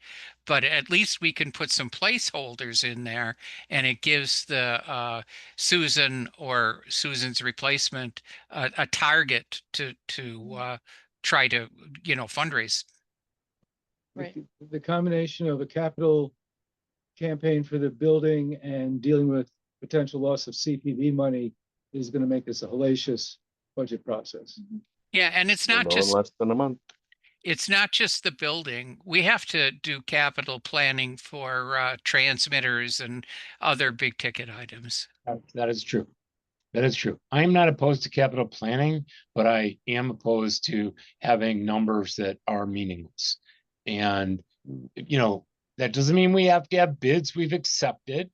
but at least we can put some placeholders in there, and it gives the Susan or Susan's replacement a target to try to fundraise. Right. The combination of a capital campaign for the building and dealing with potential loss of CPV money is going to make this a hellacious budget process. Yeah, and it's We'll not know in just less than a month. the building. We have to do capital planning for transmitters and other big ticket items. That is true. That is true. I am not opposed to capital planning, but I am opposed to having numbers that are meaningless. And, that doesn't mean we have to have bids we've accepted.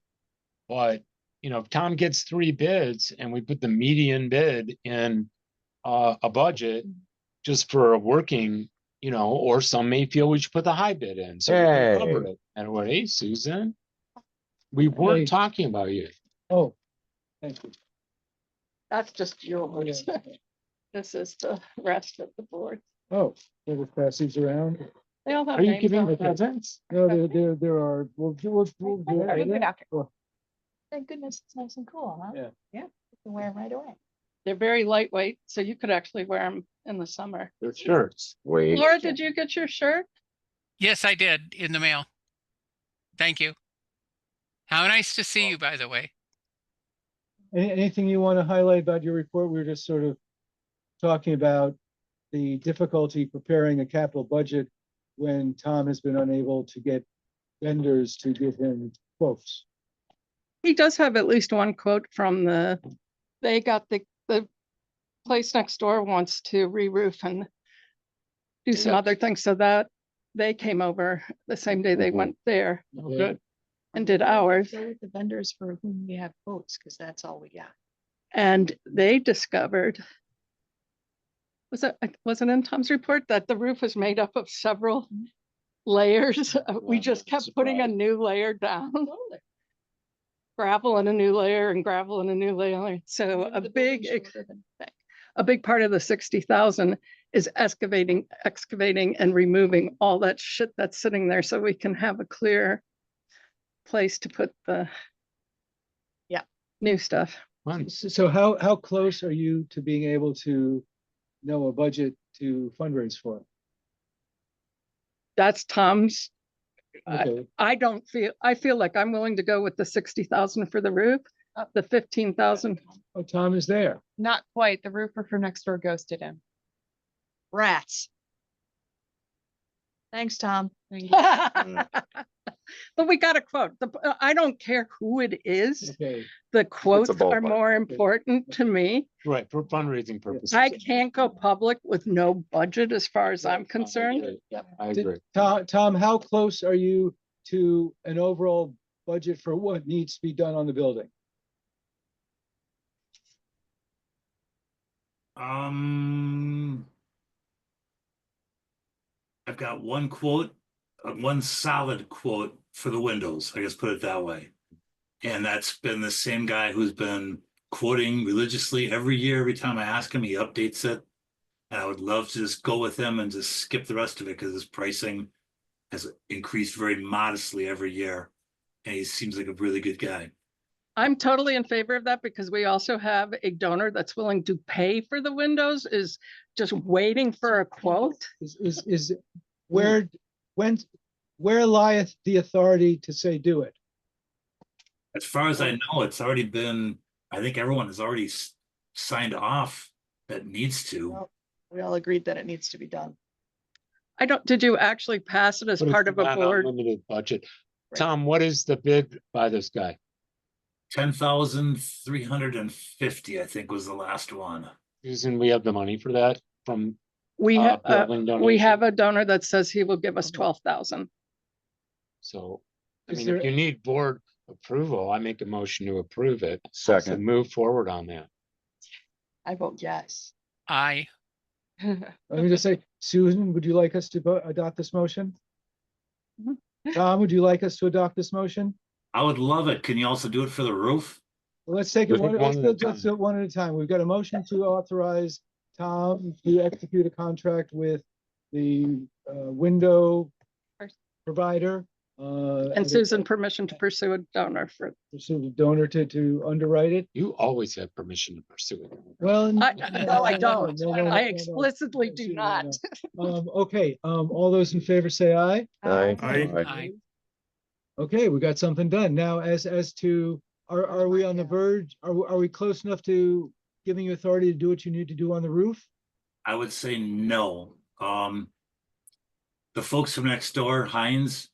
But, if Tom gets 3 bids and we put the median bid in a budget just for a working, or some may feel we should put the high bid in. So we can cover Hey. it. And what, hey, Susan, we weren't Hey. talking about you. Oh, thank you. That's just yours. This is the rest of the board. Oh, we'll just pass these around. They all have Are you names giving on the them. presents? No, there are, we'll do it Are you good later. after? Well, Thank goodness it's nice and cool, huh? Yeah. Yeah, you can wear them right away. They're very lightweight, so you could actually wear them in the summer. They're shirts. Wait, Laura, did you get your shirt? Yes, I did, in the mail. Thank you. How nice to see you, by the way. Anything you want to highlight about your report? We were just sort of talking about the difficulty preparing a capital budget when Tom has been unable to get vendors to give him quotes. He does have at least one quote from they got the place next door wants to re-roof and do some Yeah. other things, so that they came over the same day they went there Oh, good. and did ours. Go with the vendors for whom we have quotes, because that's all we got. And they discovered, was it in Tom's report, that the roof was made up of several layers? We Wow, just kept that's putting a surprising. new layer down. Gravel and a new layer and gravel and a new layer. So a big part of the 60,000 is excavating and removing all that shit that's sitting there so we can have a clear place to put the new stuff. Fun. So how close are you to being able to know a budget to fundraise for? That's Tom's. Okay, I feel like I'm willing to go with the 60,000 for the roof, the 15,000. oh, Tom is there. Not quite. The roofer from next door ghosted him. Rats. Thanks, Tom. But we got a quote. I don't care who it is. Okay, The quotes ballpark. are more important to me. Right, for fundraising purposes. I can't go public with no budget as far as I'm concerned. I agree. Tom, how close are you to an overall budget for what needs to be done on the building? I've got one quote, one solid quote for the windows, I guess put it that way. And that's been the same guy who's been quoting religiously every year. Every time I ask him, he updates it. And I would love to just go with him and just skip the rest of it because his pricing has increased very modestly every year. And he seems like a really good guy. I'm totally in favor of that because we also have a donor that's willing to pay for the windows, is just waiting for a quote. Is where lieth the authority to say do it? As far as I know, it's already been, I think everyone has already signed off that needs to. Well, we all agreed that it needs to be done. Did you actually pass it as But it's part of a not board? unlimited budget. Right. Tom, what is the bid by this guy? 10,350, I think was the last one. Susan, we have the money for that from We have, building we donation. have a donor that says he will give us 12,000. So, I Is mean, there- if you need board approval, I make a motion to approve it. To second, move forward on that. I vote yes. I Let me just say, Susan, would you like us to adopt this motion? Tom, would you like us to adopt this motion? I would love it. Can you also do it for the roof? Well, let's take it Let's one, take let's one at a do it one at a time. We've got a motion to authorize Tom to execute a contract with the window First. provider. And Susan, permission to pursue a donor for, Pursue the donor to underwrite it. You always have permission to pursue it. Well, no, I no, don't. no, no, no, I no, explicitly no, do no, not. no. Okay, all those in favor say aye. Aye. Aye. Okay, we got something done. Now, as to, are we on the verge? Are we close enough to giving you authority to do what you need to do on the roof? I would say no. The folks from next door, Heinz,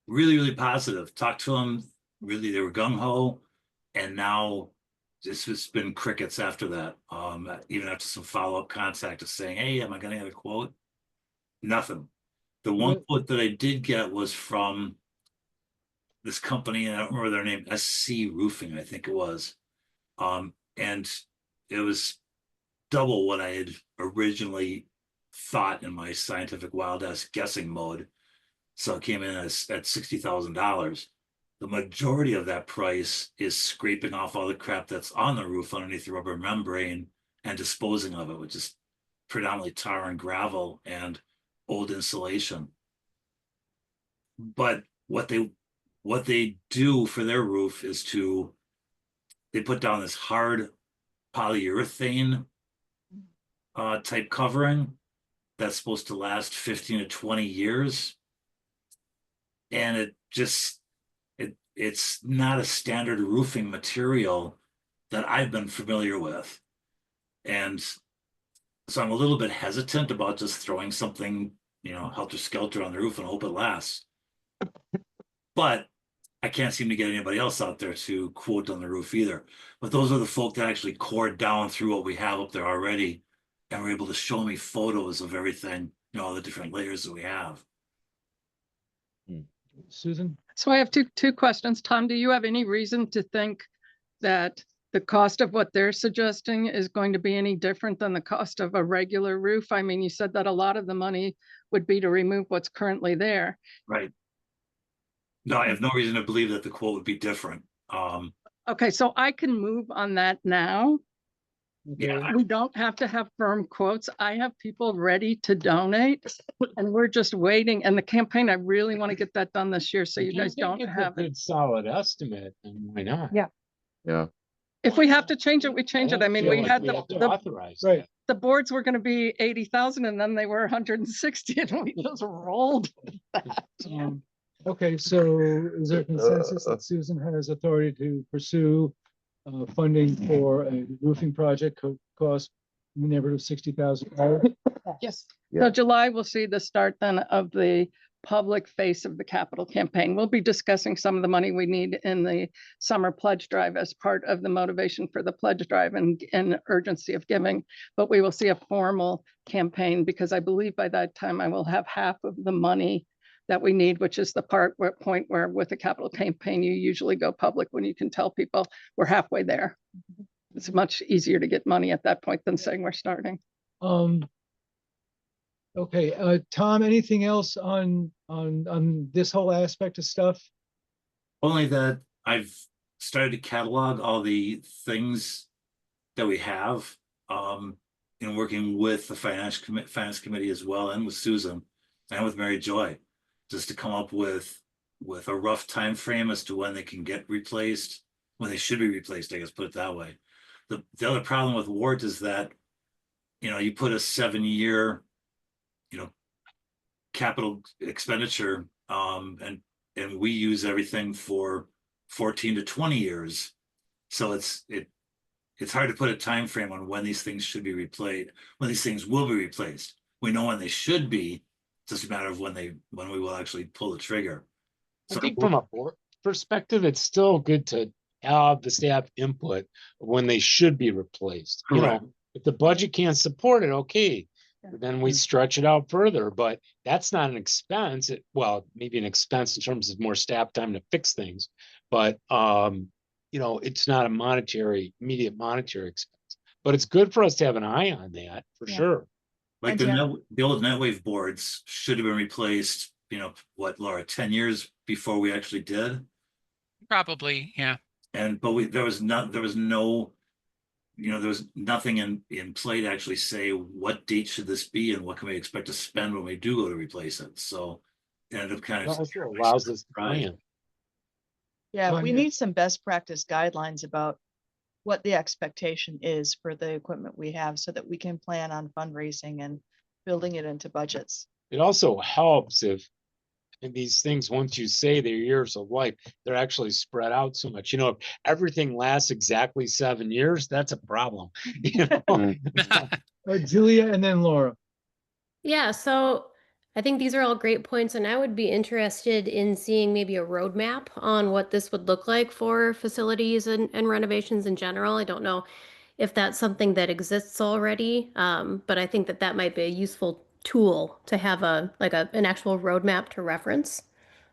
really, really positive. Talked to them, really, they were gung ho. And now this has been crickets after that. Even after some follow-up contact of saying, hey, am I gonna get a quote? Nothing. The one quote that I did get was from this company, and I don't remember their name, SC Roofing, I think it was. And it was double what I had originally thought in my scientific wild ass guessing mode. So it came in at $60,000. The majority of that price is scraping off all the crap that's on the roof underneath the rubber membrane and disposing of it, which is predominantly tar and gravel and old insulation. But what they do for their roof is they put down this hard polyurethane type covering that's supposed to last 15 to 20 years. And it's not a standard roofing material that I've been familiar with. And so I'm a little bit hesitant about just throwing something, helter-skelter on the roof and hope it lasts. But I can't seem to get anybody else out there to quote on the roof either. But those are the folk that actually cored down through what we have up there already and were able to show me photos of everything, all the different layers that we have. Susan? So I have two questions. Tom, do you have any reason to think that the cost of what they're suggesting is going to be any different than the cost of a regular roof? I mean, you said that a lot of the money would be to remove what's currently there. Right. No, I have no reason to believe that the quote would be different. Okay, so I can move on that now. Yeah. We don't have to have firm quotes. I have people ready to donate and we're just waiting. And the campaign, I really want to get that done this year. So you guys don't have a good solid estimate, and why not? Yeah. Yeah. If we have to change it, we change it. I mean, we had have to the authorize Right. that. the boards were going to be 80,000 and then they were 160 and we just rolled with that. Okay, so is there consensus that Susan has authority to pursue funding for a roofing project cost in the neighborhood of $60,000? Yes. Yeah. So July, we'll see the start then of the public face of the capital campaign. We'll be discussing some of the money we need in the summer pledge drive as part of the motivation for the pledge drive and urgency of giving. But we will see a formal campaign because I believe by that time I will have half of the money that we need, which is the point where with a capital campaign, you usually go public when you can tell people we're halfway there. It's much easier to get money at that point than saying we're starting. Okay, Tom, anything else on this whole aspect of stuff? Only that I've started to catalog all the things that we have in working with the finance committee as well, and with Susan and with Mary Joy, just to come up with a rough time frame as to when they can get replaced, when they should be replaced, I guess, put it that way. The other problem with WORT is that, you put a 7-year, capital expenditure, and we use everything for 14 to 20 years. So it's hard to put a time frame on when these things should be replaced, when these things will be replaced. We know when they should be. It's just a matter of when we will actually pull the trigger. I think from a board perspective, it's still good to have the staff input when they should be replaced. Correct. If the budget can't support it, okay, then we stretch it out further, but that's not an expense. Well, maybe an expense in terms of more staff time to fix things, but it's not a immediate monetary expense. But it's good for us to have an eye on that, for Yeah. sure. Like And the Jen- the old NetWave boards should have been replaced, you know, what, Laura, 10 years before we actually did. Probably, yeah. And, but there was no, you know, there was nothing in play to actually say what date should this be and what can we expect to spend when we do go to replace it. So it ended up kind It of. also allows us to Right. plan. Yeah, we Tanya? need some best practice guidelines about what the expectation is for the equipment we have so that we can plan on fundraising and building it into budgets. It also helps if and these things, once you say their years of life, they're actually spread out so much. You know, if everything lasts exactly 7 years, that's a problem. You know? Julia and then Laura. Yeah, so I think these are all great points, and I would be interested in seeing maybe a roadmap on what this would look like for facilities and renovations in general. I don't know if that's something that exists already, but I think that that might be a useful tool to have an actual roadmap to reference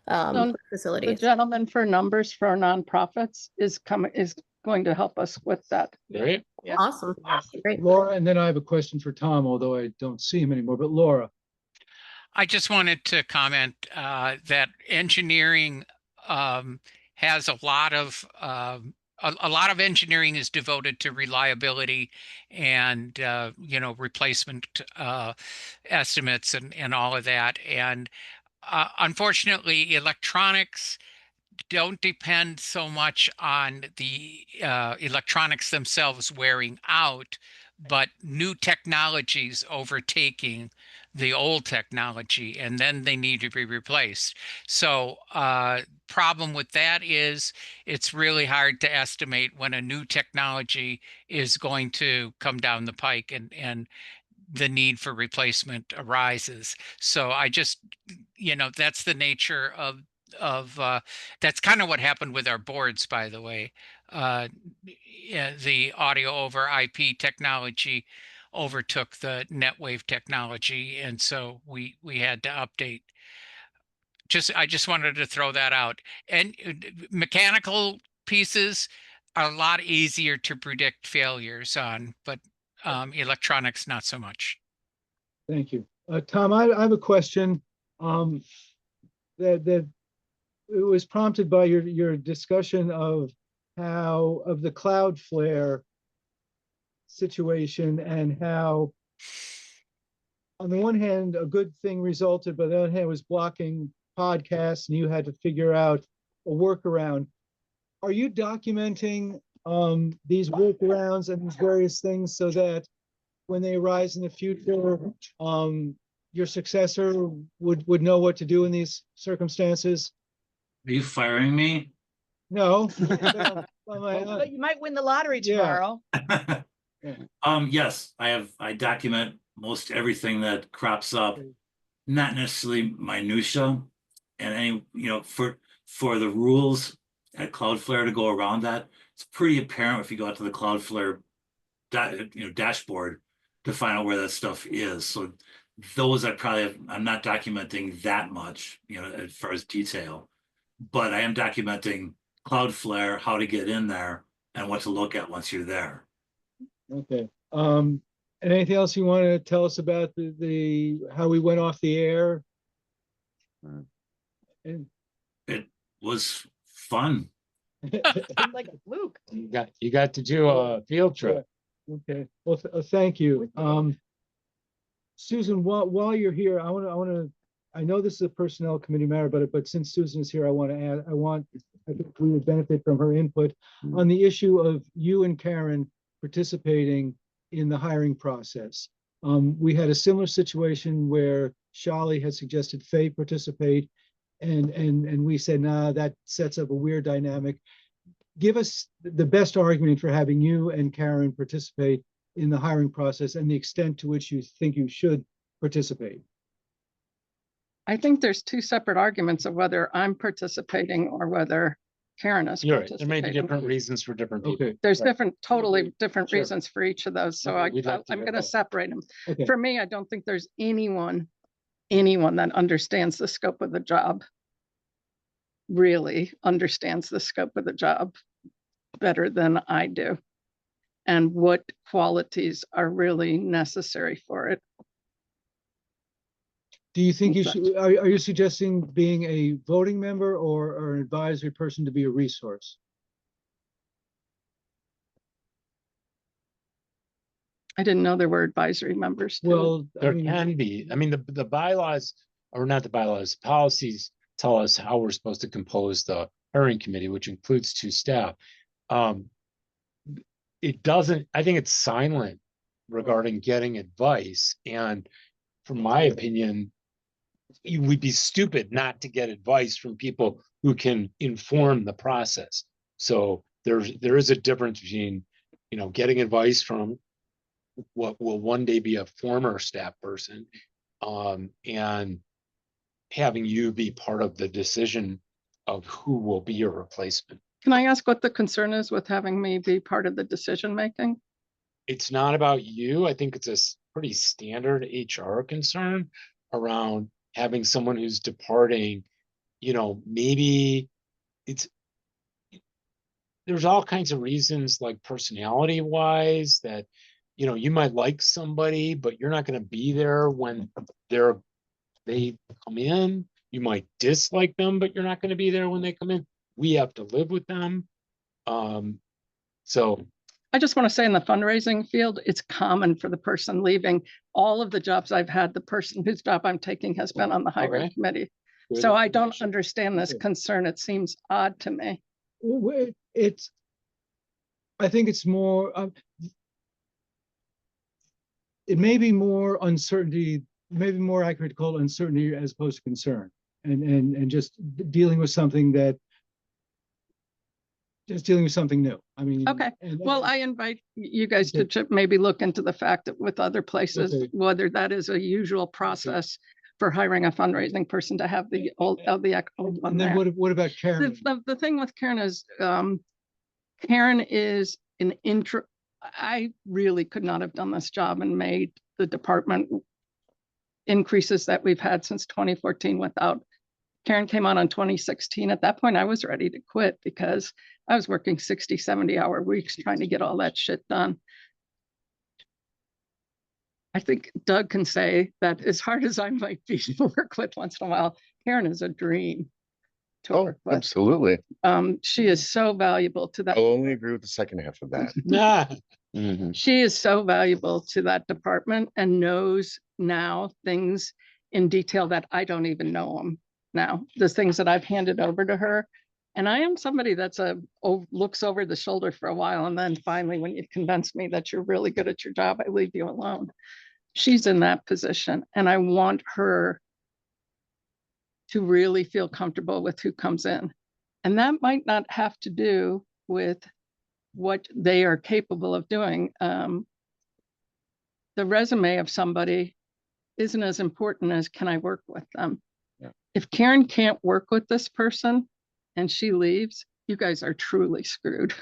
for The facilities. gentleman for numbers for nonprofits is going to help us with that. Right? Yeah. Awesome, great. Laura, and then I have a question for Tom, although I don't see him anymore, but Laura. I just wanted to comment that engineering has a lot of engineering is devoted to reliability and you know, replacement estimates and all of that. And unfortunately, electronics don't depend so much on the electronics themselves wearing out, but new technologies overtaking the old technology, and then they need to be replaced. So problem with that is it's really hard to estimate when a new technology is going to come down the pike and the need for replacement arises. So I just, you know, that's the nature of that's kind of what happened with our boards, by the way. Yeah, the audio over IP technology overtook the NetWave technology, and so we had to update. I just wanted to throw that out. And mechanical pieces are a lot easier to predict failures on, but electronics not so much. Thank you. Tom, I have a question that it was prompted by your discussion of the Cloudflare situation and how on the one hand, a good thing resulted, but on the other hand, it was blocking podcasts and you had to figure out a workaround. Are you documenting these workarounds and these various things so that when they arise in the future, your successor would know what to do in these circumstances? Are you firing me? No. But you might win the lottery Yeah. tomorrow. Yes, I document most everything that crops up, not necessarily minutia. And any, you know, for the rules at Cloudflare to go around that, it's pretty apparent if you go out to the Cloudflare dashboard to find out where that stuff is. So those I'm not documenting that much, you know, as far as detail, but I am documenting Cloudflare, how to get in there and what to look at once you're there. Okay. And anything else you want to tell us about the how we went off the air? And It was fun. Like Luke. You got to do a field trip. Okay. Well, thank you. Susan, while you're here, I know this is a personnel committee matter, but since Susan is here, I think we would benefit from her input on the issue of you and Karen participating in the hiring process. We had a similar situation where Shali had suggested Faye participate, and we said, nah, that sets up a weird dynamic. Give us the best argument for having you and Karen participate in the hiring process and the extent to which you think you should participate. I think there's two separate arguments of whether I'm participating or whether Karen is You're right. There may be participating. different reasons for different people. Okay. There's Right. totally different Sure. reasons for each of those. So Okay, we'd like to I'm hear going to both. separate them. Okay. For me, I don't think there's anyone that understands the scope of the job, really understands the scope of the job better than I do. and what qualities are really necessary for it. Do you think you Okay. should, are you suggesting being a voting member or an advisory person to be a resource? I didn't know there were advisory members too. Well, I There mean, can be, I mean, the bylaws, or not the bylaws, policies tell us how we're supposed to compose the hiring committee, which includes 2 staff. It doesn't, I think it's silent regarding getting advice, and from my opinion, you would be stupid not to get advice from people who can inform the process. So there is a difference between, you know, getting advice from what will one day be a former staff person, and having you be part of the decision of who will be your replacement. Can I ask what the concern is with having me be part of the decision making? It's not about you. I think it's a pretty standard HR concern around having someone who's departing. You know, maybe there's all kinds of reasons, like personality wise, that, you know, you might like somebody, but you're not going to be there when they come in. You might dislike them, but you're not going to be there when they come in. We have to live with them. So I just want to say in the fundraising field, it's common for the person leaving. All of the jobs I've had, the person whose job I'm taking has been on the hiring Okay. committee. good So I don't information. understand this Okay. concern. It seems odd to me. I think it's more, it may be more uncertainty, maybe more accurate to call it uncertainty as opposed to concern. And just dealing with something that, just dealing with something new. I mean. Okay. and- Well, I invite you guys Okay. to maybe look into the fact that with other places, Okay. whether that is a usual process for hiring a fundraising person to have the old one And then there. what about Karen? The thing with Karen is, Karen is an I really could not have done this job and made the department increases that we've had since 2014 without. Karen came on in 2016. At that point, I was ready to quit because I was working 60, 70-hour weeks trying to get all that shit done. I think Doug can say that as hard as I might be to work with once in a while, Karen is a dream to Oh, work with. absolutely. She is so valuable to that. I'll only agree with the second half of that. Nah. She is so valuable to that department and knows now things in detail that I don't even know them now. The things that I've handed over to her. And I am somebody that's looks over the shoulder for a while. And then finally, when you've convinced me that you're really good at your job, I leave you alone. She's in that position. And I want her to really feel comfortable with who comes in. And that might not have to do with what they are capable of doing. The resume of somebody isn't as important as can I work with them? Yeah. If Karen can't work with this person and she leaves, you guys are truly screwed.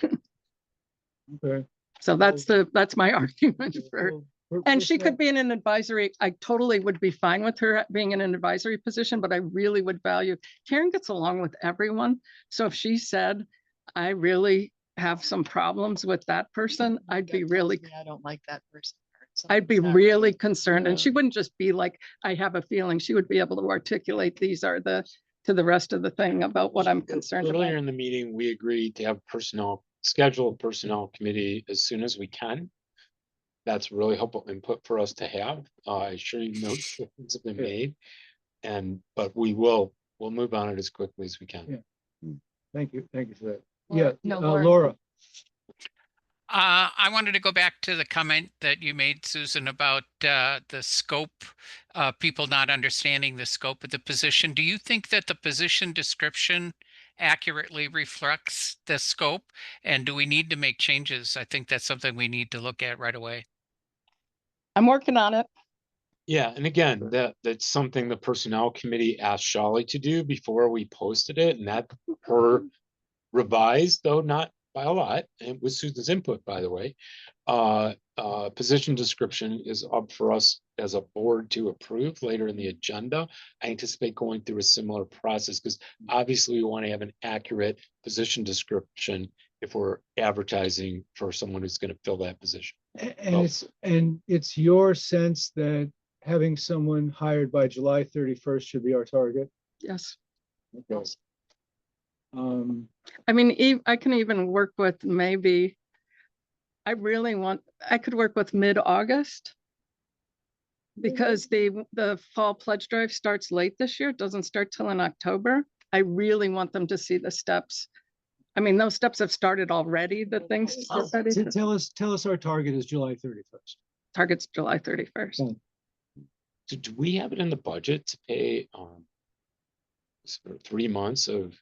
Okay. So that's my argument for. Well, And she first of all, could be in an advisory. I totally would be fine with her being in an advisory position, but I really would value, Karen gets along with everyone. So if she said, I really have some problems with that person, I'd be Gut really, tells me I don't like that person. or I'd be something's not really right. concerned. And she wouldn't just be like, I have a feeling. She would be able to articulate these are to the rest of the thing about what I'm concerned Earlier about. in the meeting, we agreed to have schedule a personnel committee as soon as we can. That's really helpful input for us to have. I assure you no decisions have been made. But we'll move on it as quickly as we can. Yeah. Thank you for that. Laura- Yeah, no, Laura. Laura. I wanted to go back to the comment that you made, Susan, about the scope, people not understanding the scope of the position. Do you think that the position description accurately reflects the scope? And do we need to make changes? I think that's something we need to look at right away. I'm working on it. Yeah, and again, that's something the personnel committee asked Shawley to do before we posted it, and that her revised, though not by a lot, and with Susan's input, by the way, position description is up for us as a board to approve later in the agenda. I anticipate going through a similar process because obviously we want to have an accurate position description if we're advertising for someone who's gonna fill that position. And Oh. it's your sense that having someone hired by July 31st should be our target? Yes. Okay. I mean, I can even work with maybe, I could work with mid-August. Because the fall pledge drive starts late this year, it doesn't start till in October. I really want them to see the steps. I mean, those steps have started already, the things. Tell us our target is July 31st. Target's July 31st. So do we have it in the budget to pay, for 3 months of,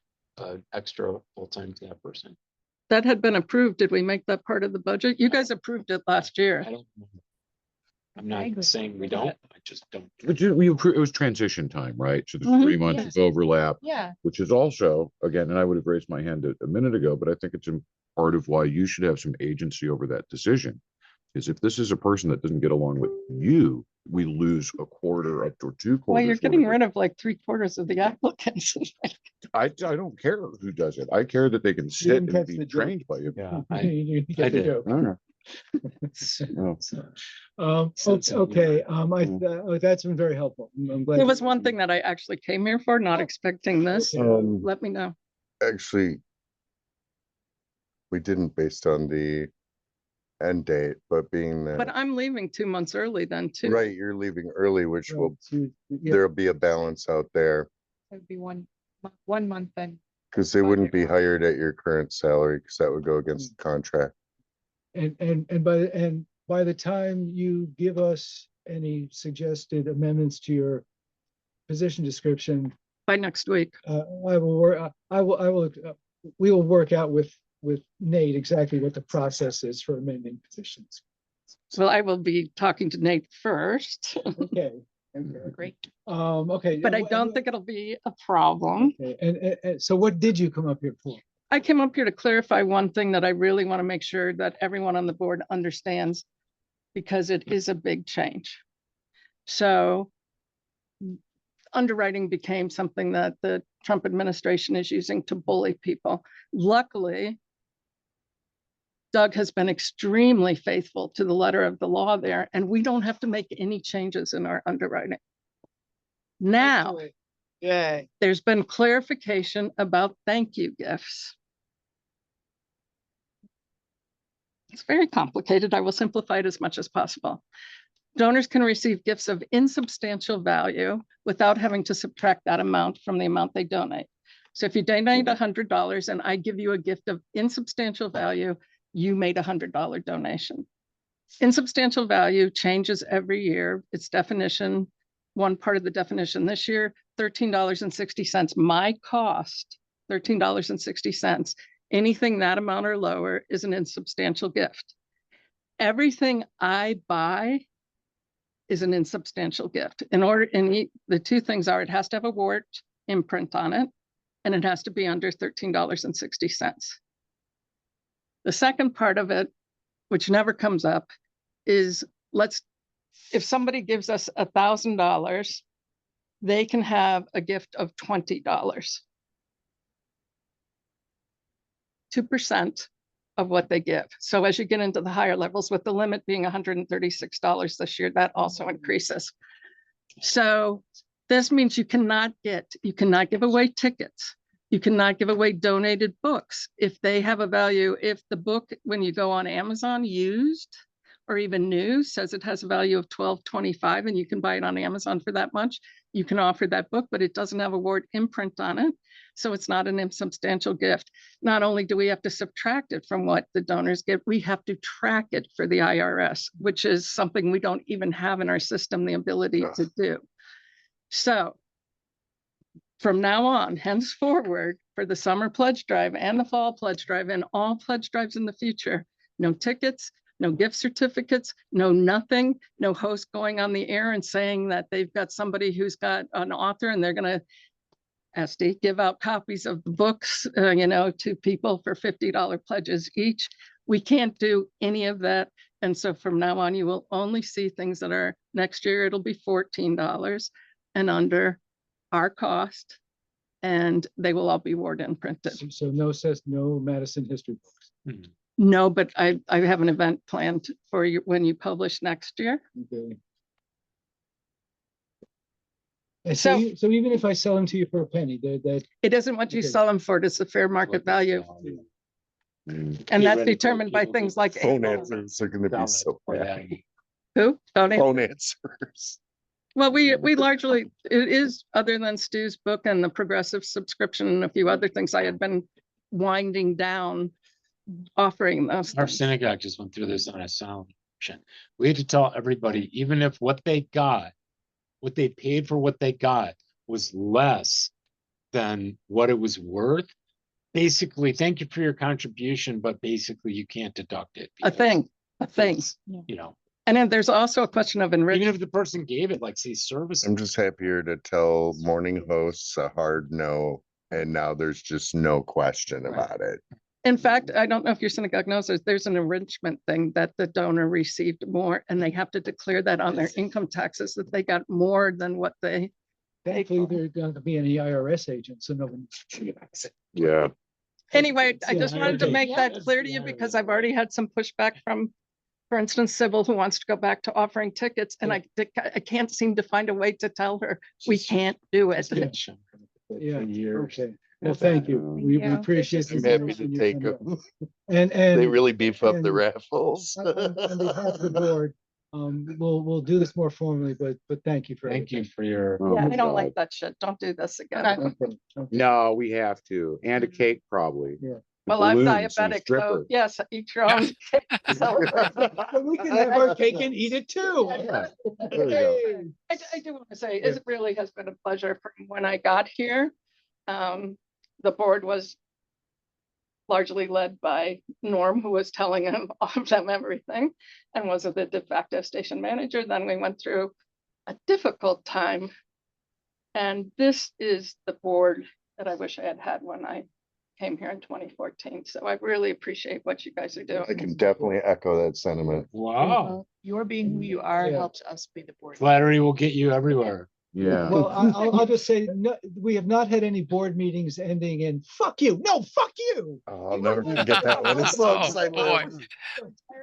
extra full-time staff person? That had been approved. Did we make that part of the budget? You guys approved it last year. I don't remember. I'm not saying we don't, I just don't. But it was transition time, right? So there's Mhm. 3 months of overlap, Yeah. which is also, again, and I would have raised my hand a minute ago, but I think it's part of why you should have some agency over that decision. Is if this is a person that doesn't get along with you, we lose a quarter up to 2 quarters. Well, you're getting worth rid of like 3/4 of the applicants. I don't care who does it. I care that they can sit didn't and catch be the joke. trained by you. Yeah, You I get the did. joke. I don't know. Okay, that's been very helpful. I'm glad. There was one thing that I actually came here for, not expecting this. Okay. Let me know. Actually, we didn't based on the end date, but being But that, I'm leaving 2 months early then too. right, you're leaving early, which will, Yeah, there'll be a balance out there. It'd be 1 month then. Because they wouldn't be hired at your current salary, because that would go against the contract. and by the time you give us any suggested amendments to your position description, By next week. we will work out with Nate exactly what the process is for amending positions. Well, I will be talking to Nate first, Okay. Great. Okay. but I don't think it'll be a problem. Okay, and so what did you come up here for? I came up here to clarify one thing that I really want to make sure that everyone on the board understands, because it is a big change. So underwriting became something that the Trump administration is using to bully people. Luckily, Doug has been extremely faithful to the letter of the law there, and we don't have to make any changes in our underwriting. Now, Yay. there's been clarification about thank you gifts. It's very complicated. I will simplify it as much as possible. Donors can receive gifts of insubstantial value without having to subtract that amount from the amount they donate. So if you donate $100 and I give you a gift of insubstantial value, you made a $100 donation. Insubstantial value changes every year. Its definition, one part of the definition this year, $13.60. My cost, $13.60. Anything that amount or lower is an insubstantial gift. Everything I buy is an insubstantial gift. The two things are, it has to have a WORT imprint on it, and it has to be under $13.60. The second part of it, which never comes up, is if somebody gives us $1,000, they can have a gift of $20. 2% of what they give. So as you get into the higher levels, with the limit being $136 this year, that also increases. So this means you cannot give away tickets. You cannot give away donated books. If they have a value, if the book, when you go on Amazon used or even new, says it has a value of $12.25 and you can buy it on Amazon for that much, you can offer that book, but it doesn't have a WORT imprint on it. So it's not an insubstantial gift. Not only do we have to subtract it from what the donors give, we have to track it for the IRS, which is something we don't even have in our system the ability to do. So from now on, henceforward, for the summer pledge drive and the fall pledge drive and all pledge drives in the future, no tickets, no gift certificates, no nothing, no host going on the air and saying that they've got somebody who's got an author and they're going to Esty, give out copies of the books, to people for $50 pledges each. We can't do any of that. And so from now on, you will only see things that are, next year, it'll be $14 and under our cost, and they will all be WORT imprinted. So no Madison history books. No, but I have an event planned for you when you publish next year. Okay. And so, So- so even if I sell them to you for a penny, that, It isn't what you Okay. sell them for, it's the fair market value. And Get that's ready for determined by people things to like Phone April. answers are gonna be so bad. Who? Tony? Phone answers. Well, we largely, it is, other than Stu's book and the progressive subscription and a few other things, I had been winding down offering those Our things. synagogue just went through this on a sound option. We had to tell everybody, even if what they got, what they paid for what they got was less than what it was worth. Basically, thank you for your contribution, but basically you can't deduct it. A because thing. it's, You know, And then there's also a question of even enrichment. if the person gave it, like say service. I'm just happier to tell morning hosts a hard no, and now there's just no question about it. In fact, I don't know if your synagogue knows, there's an enrichment thing that the donor received more, and they have to declare that on their income taxes, that they got more than what they. thankfully there are going to be any IRS agents, so no one. Yeah. Anyway, I just Yeah, wanted to okay. make that clear to you because I've already had some pushback from, for instance, Sybil, who wants to go back to offering tickets, and I can't seem to find a way to tell her, we can't do it. Yeah, okay. Well, thank you. We you. appreciate. the I'm happy to information you take send them. us. And They really beef up the and- raffles. on behalf of the board, we'll do this more formally, but thank you for. Thank you for your. Oh Yeah, my I don't like God. that shit. Don't do this again. Okay, okay. No, we have to, and a cake probably. Yeah. The Well, I'm balloons and diabetic, so strippers. yes, eat your own. cake to celebrate. But we can have our cake and eat it too. Yeah, there you go. Hey. I do want to say, it really has been a pleasure from when I got here. The board was largely led by Norm, who was telling him all of them everything, and was the de facto station manager. Then we went through a difficult time. And this is the board that I wish I had had when I came here in 2014. So I really appreciate what you guys are I doing. can definitely echo that sentiment. Wow, Your being who you are Yeah. helps us be the board. flattery will get you everywhere. Yeah. Well, I'll just say, no, we have not had any board meetings ending in fuck you. No, fuck you. Oh, I'll never forget that one. As long as I Oh, boy. live.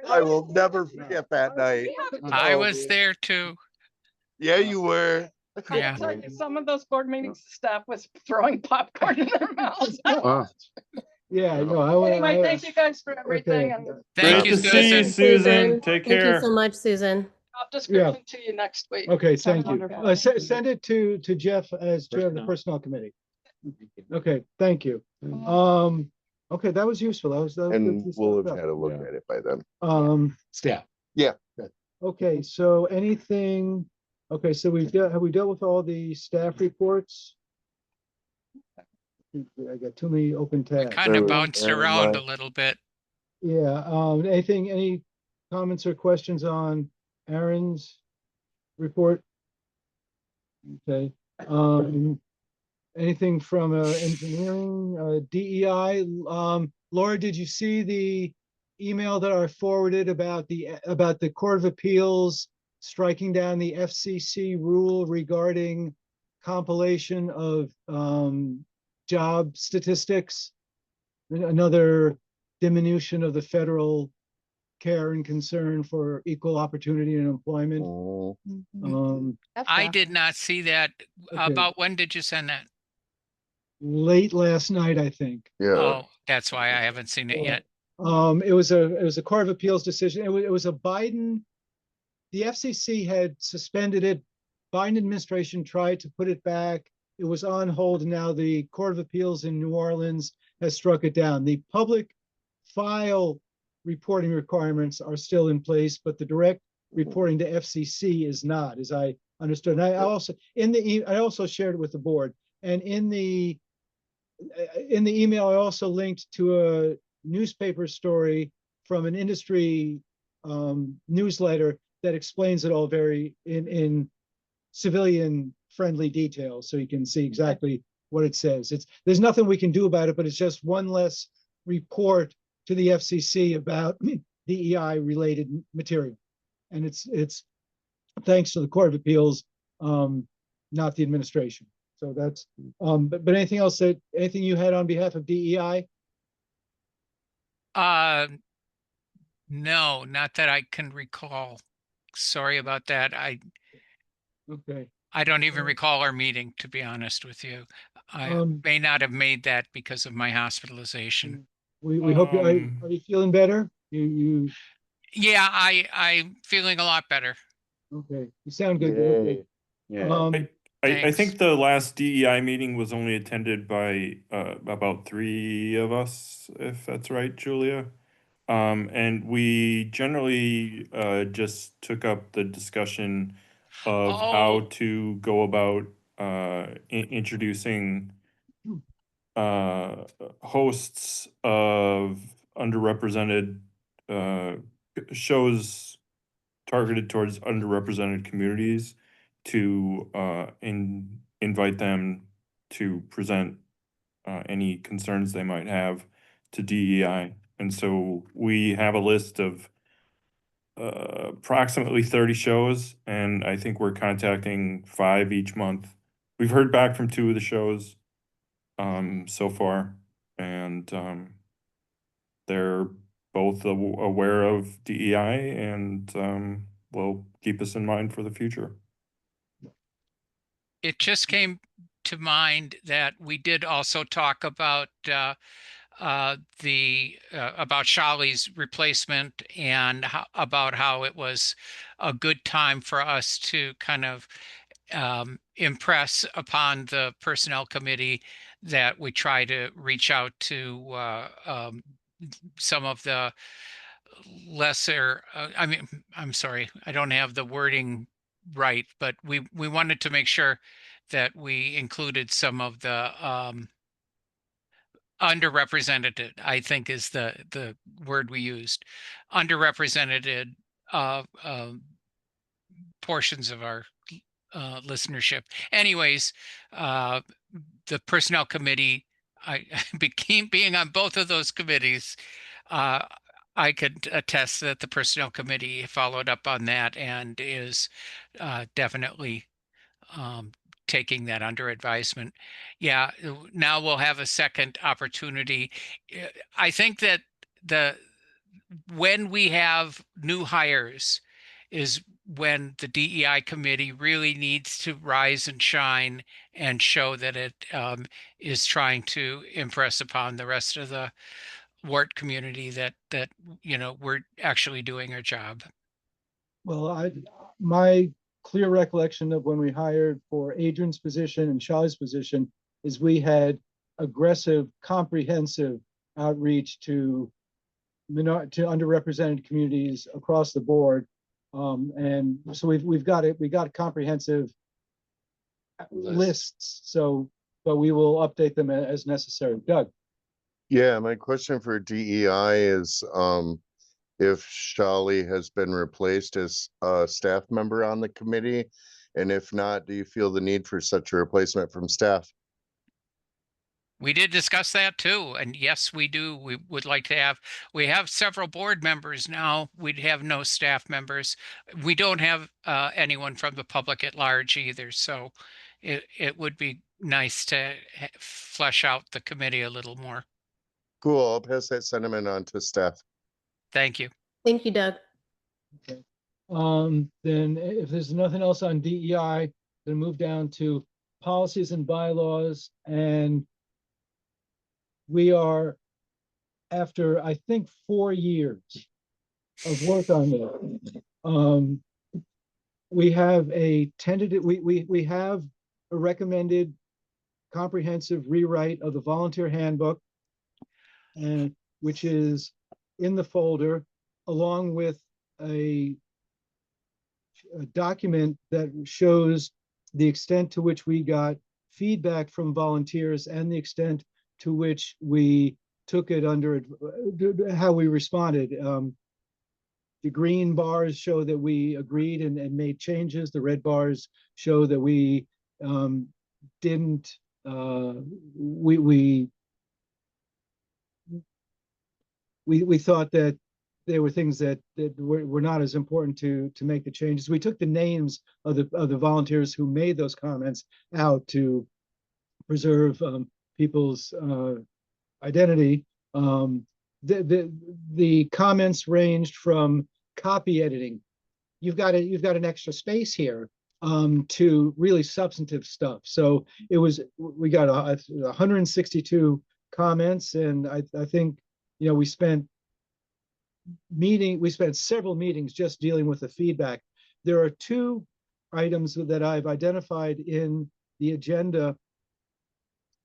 I will never forget that night. I Oh, was there too. Yeah, you were. I Yeah. can tell you, some of those board meetings, staff was throwing popcorn in their mouths. Yeah, no, Anyway, thank you guys for everything, and Thank Great you, to see you, Susan. Susan. Take Thank you care. so much, Susan. job description to you next week. Okay, Sounds thank you. wonderful. Send it to Jeff as chair of the personnel committee. Okay, thank you. Okay, that was useful. That was And good we'll have stuff. had a look Yeah. at it by then. Staff. Okay, so anything, okay, so have we dealt with all the staff reports? I got too many open tabs. Kind of Very- bounced very around much. a little bit. Yeah, any comments or questions on Aaron's report? Okay, anything from engineering, DEI? Laura, did you see the email that I forwarded about the Court of Appeals striking down the FCC rule regarding compilation of job statistics? Another diminution of the federal care and concern for equal opportunity and employment. Oh, I did not see that. Okay. About when did you send that? Late last night, I think. yeah. Oh, that's why I haven't seen it yet. It was a Court of Appeals decision. It was a Biden. The FCC had suspended it. Biden administration tried to put it back. It was on hold. And now the Court of Appeals in New Orleans has struck it down. The public file reporting requirements are still in place, but the direct reporting to FCC is not, as I understood. And I also shared it with the board. And in the email, I also linked to a newspaper story from an industry newsletter that explains it all in civilian friendly detail, so you can see exactly what it says. There's nothing we can do about it, but it's just one less report to the FCC about DEI related material. And it's thanks to the Court of Appeals, not the administration. So that's, but anything else anything you had on behalf of DEI? Uh, no, not that I can recall. Sorry about that. Okay. I don't even Uh, recall our meeting, to be honest with you. I Um, may not have made that because of my hospitalization. we hope you, are you feeling better? Yeah, I'm feeling a lot better. Okay, you sound good. You look good. Yeah. I Thanks. think the last DEI meeting was only attended by about 3 of us, if that's right, Julia. And we generally just took up the discussion of how Oh, to go about introducing hosts of underrepresented shows targeted towards underrepresented communities to invite them to present any concerns they might have to DEI. And so we have a list of approximately 30 shows, and I think we're contacting 5 each month. We've heard back from 2 of the shows so far, and they're both aware of DEI and will keep us in mind for the future. it just came to mind that we did also talk about about Shali's replacement and about how it was a good time for us to kind of impress upon the personnel committee that we try to reach out to some of the lesser, I'm sorry, I don't have the wording right, but we wanted to make sure that we included some of the underrepresented, I think is the word we used, underrepresented portions of our listenership. Anyways, the personnel committee, I became being on both of those committees. I could attest that the personnel committee followed up on that and is definitely taking that under advisement. Yeah, now we'll have a second opportunity. I think that when we have new hires is when the DEI committee really needs to rise and shine and show that it is trying to impress upon the rest of the WORT community that we're actually doing our job. Well, my clear recollection of when we hired for Adrian's position and Shali's position is we had aggressive, comprehensive outreach to underrepresented communities across the board. And so we got comprehensive lists. So, but we will update them as necessary. Doug. Yeah, my question for DEI is if Shali has been replaced as a staff member on the committee, and if not, do you feel the need for such a replacement from staff? We did discuss that too, and yes, we do. We would like to we have several board members now. We'd have no staff members. We don't have anyone from the public at large either. So it would be nice to flesh out the committee a little more. Cool, I'll pass that sentiment on to staff. Thank you. Thank you, Doug. Okay. Then if there's nothing else on DEI, then move down to policies and bylaws. And we are, after I think 4 years of work on this, we have a tentative, we have a recommended comprehensive rewrite of the volunteer handbook, and which is in the folder, along with a document that shows the extent to which we got feedback from volunteers and the extent to which we took it under, how we responded. The green bars show that we agreed and made changes. The red bars show that we didn't. We thought that there were things that were not as important to make the changes. We took the names of the volunteers who made those comments out to preserve people's identity. the comments ranged from copy editing. You've got an extra space here, to really substantive stuff. So we got 162 comments, and I think, you know, we spent several meetings just dealing with the feedback. There are two items that I've identified in the agenda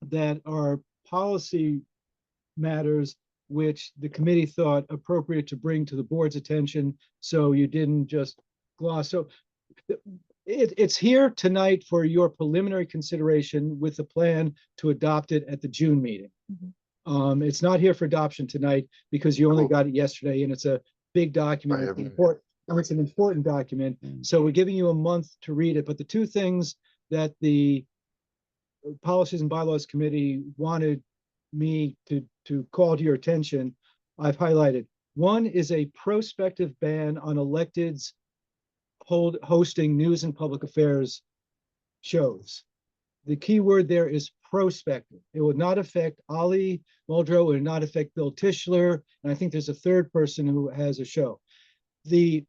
that are policy matters, which the committee thought appropriate to bring to the board's attention, so you didn't just gloss. So it's here tonight for your preliminary consideration with the plan to adopt it at the June meeting. It's not here for adoption tonight because you only got it yesterday, and it's a big document. It's an important document. So we're giving you a month to read it. But the two things that the Policies and Bylaws Committee wanted me to call to your attention, I've highlighted. One is a prospective ban on electeds hosting news and public affairs shows. The key word there is prospective. It would not affect Ollie Muldrow, it would not affect Bill Tischler, and I think there's a third person who has a show. The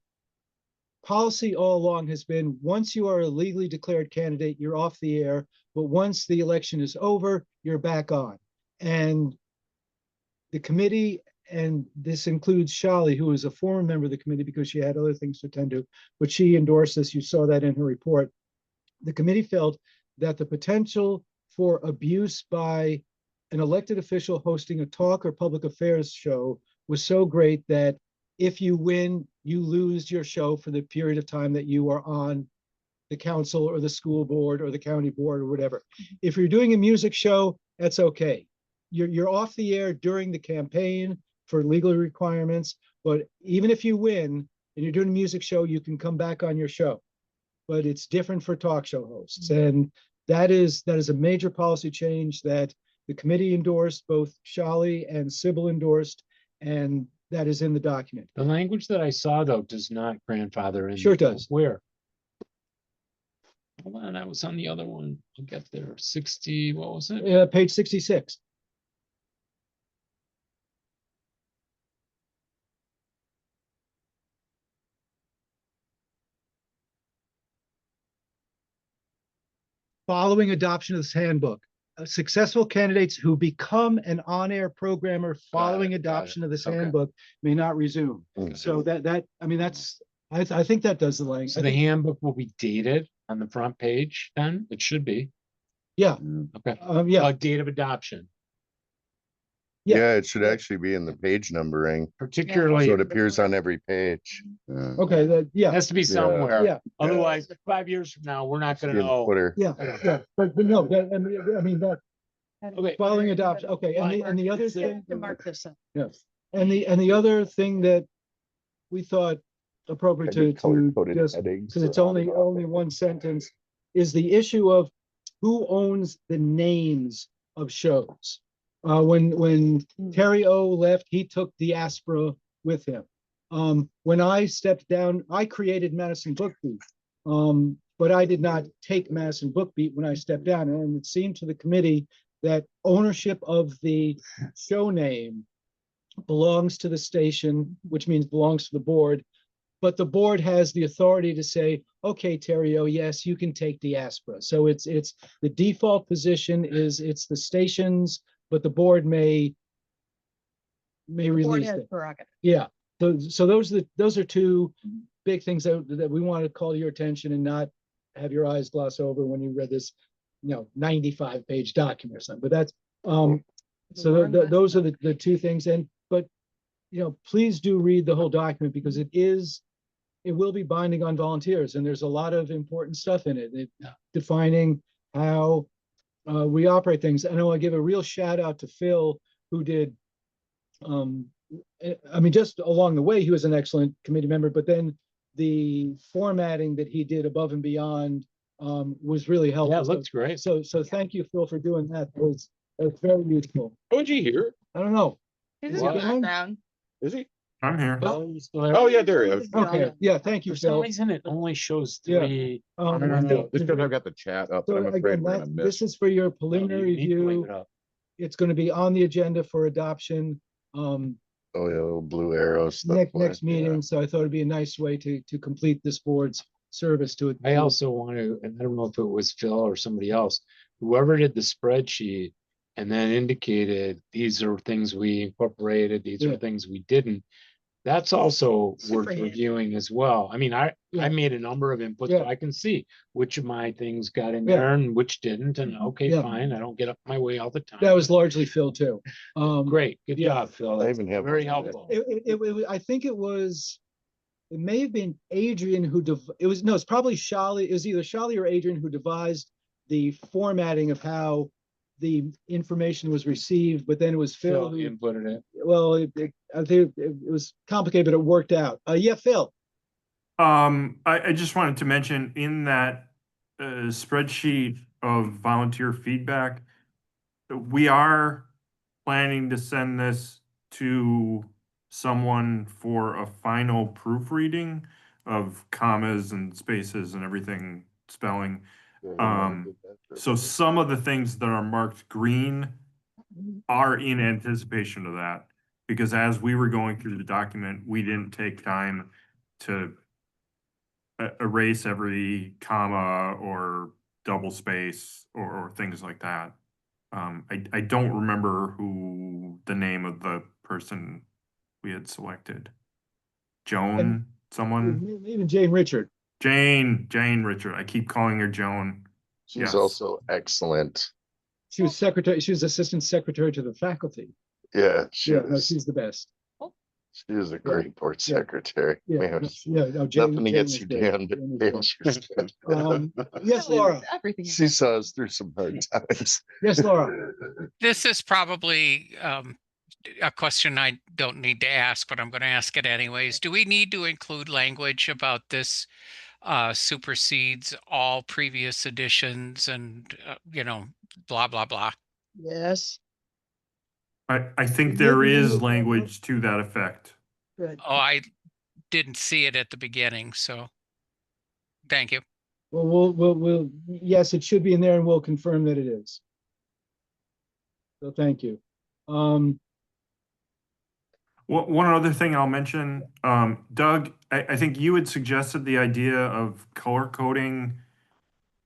policy all along has been, once you are a legally declared candidate, you're off the air, but once the election is over, you're back on. And the committee, and this includes Shali, who is a former member of the committee because she had other things to attend to, but she endorsed this. You saw that in her report. The committee felt that the potential for abuse by an elected official hosting a talk or public affairs show was so great that if you win, you lose your show for the period of time that you are on the council or the school board or the county board or whatever. If you're doing a music show, that's okay. You're off the air during the campaign for legal requirements, but even if you win and you're doing a music show, you can come back on your show. But it's different for talk show hosts. And that is a major policy change that the committee endorsed, both Shali and Sybil endorsed, and that is in the document. The language that I saw, though, does not grandfather in. Sure it does. Where? Hold on, I was on the other one. I'll get there. 60, what was it? Page 66. Following adoption of this handbook, successful candidates who become an on-air programmer following got it. adoption of this Okay. handbook may not resume. So I mean, I think that does the language. So the handbook will be dated on the front page then? It should be. Yeah. Okay. Yeah. Date of adoption, Yeah. Yeah, it should actually be in the page numbering, particularly, so it it appears on every page. Okay. Yeah. has to be somewhere. Yeah. Otherwise, 5 years from now, we're not gonna In the know. footer. Yeah. But no, I mean, that Okay. following adoption. Okay. And the other thing. To mark this up. Yes. And the other thing that we thought appropriate to just, because it's only one sentence, is the issue of who owns the names of shows. When Terry O left, he took Diaspora with him. When I stepped down, I created Madison Book Beat, but I did not take Madison Book Beat when I stepped down. And it seemed to the committee that ownership of the show name belongs to the station, which means belongs to the board. But the board has the authority to say, okay, Terry, oh, yes, you can take Diaspora. So it's the default position is it's the stations, but the board may Board release has it. prerogative. Yeah. So those are two big things that we want to call to your attention and not have your eyes gloss over when you read this, 95-page document or something. But that's so those are the two things. But please do read the whole document because it will be binding on volunteers, and there's a lot of important stuff in it, defining how we operate things. I know I give a real shout out to Phil, who did, I mean, just along the way, he was an excellent committee member, but then the formatting that he did above and beyond was really helpful. Yeah, it looks great. So thank you, Phil, for doing that. That was very useful. Would you hear? I don't know. He's Is in he the gone? background. Is he? I'm here. Oh, yeah, there he is. Okay, yeah, thank you, For some Phil. reason, it only shows Yeah. 3. I don't know. It's because I've got the chat up, but So I'm afraid again, we're gonna miss. this is for your You preliminary need to wake review. it up. It's going to be on the agenda for adoption. Oh, yeah, little blue arrow stuff. next yeah. meeting, so I thought it'd be a nice way to complete this board's service to it. I also want to, and I don't know if it was Phil or somebody else, whoever did the spreadsheet and then indicated these are things we incorporated, these Yeah. are things we didn't. That's also Super worth handy. reviewing as well. I mean, I Yeah. made a number of inputs, Yeah. so I can see which of my things got in Yeah. there and which didn't, and okay, Yeah. fine, I don't get up my way all the time. That was largely Phil too. Great, good yeah. job, Phil. I That's even have very one of helpful. I think it may have been Adrian who it's probably Shali. It was either Shali or Adrian who devised the formatting of how the information was received, but then it was Phil Phil who, inputted it. well, I think it was complicated, but it worked out. Yeah, Phil. I just wanted to mention in that spreadsheet of volunteer feedback, we are planning to send this to someone for a final proofreading of commas and spaces and everything, spelling. So some of the things that are marked green are in anticipation of that, because as we were going through the document, we didn't take time to erase every comma or double space or things like that. I don't remember who the name of the person we had selected. Joan, someone? Even Jane Richard. Jane Richard. I keep calling her Joan. She's Yes. also excellent. She was secretary. She was assistant secretary to the faculty. Yeah, No, she's the best. she is a great board Yeah. secretary. Yeah, Man, no, Jane, nothing Jane against was you, great. Dan, but Jane was damn, great. she's good. Yes, Laura. Everything. She saw us through some hard times. Yes, Laura. This is probably a question I don't need to ask, but I'm going to ask it anyways. Do we need to include language about this supersedes all previous editions and, blah, blah, blah? Yes, I think there is language to that effect. good. Oh, I didn't see it at the beginning, so thank you. Well, yes, it should be in there and we'll confirm that it is. So thank you. One other thing I'll mention, Doug, I think you had suggested the idea of color coding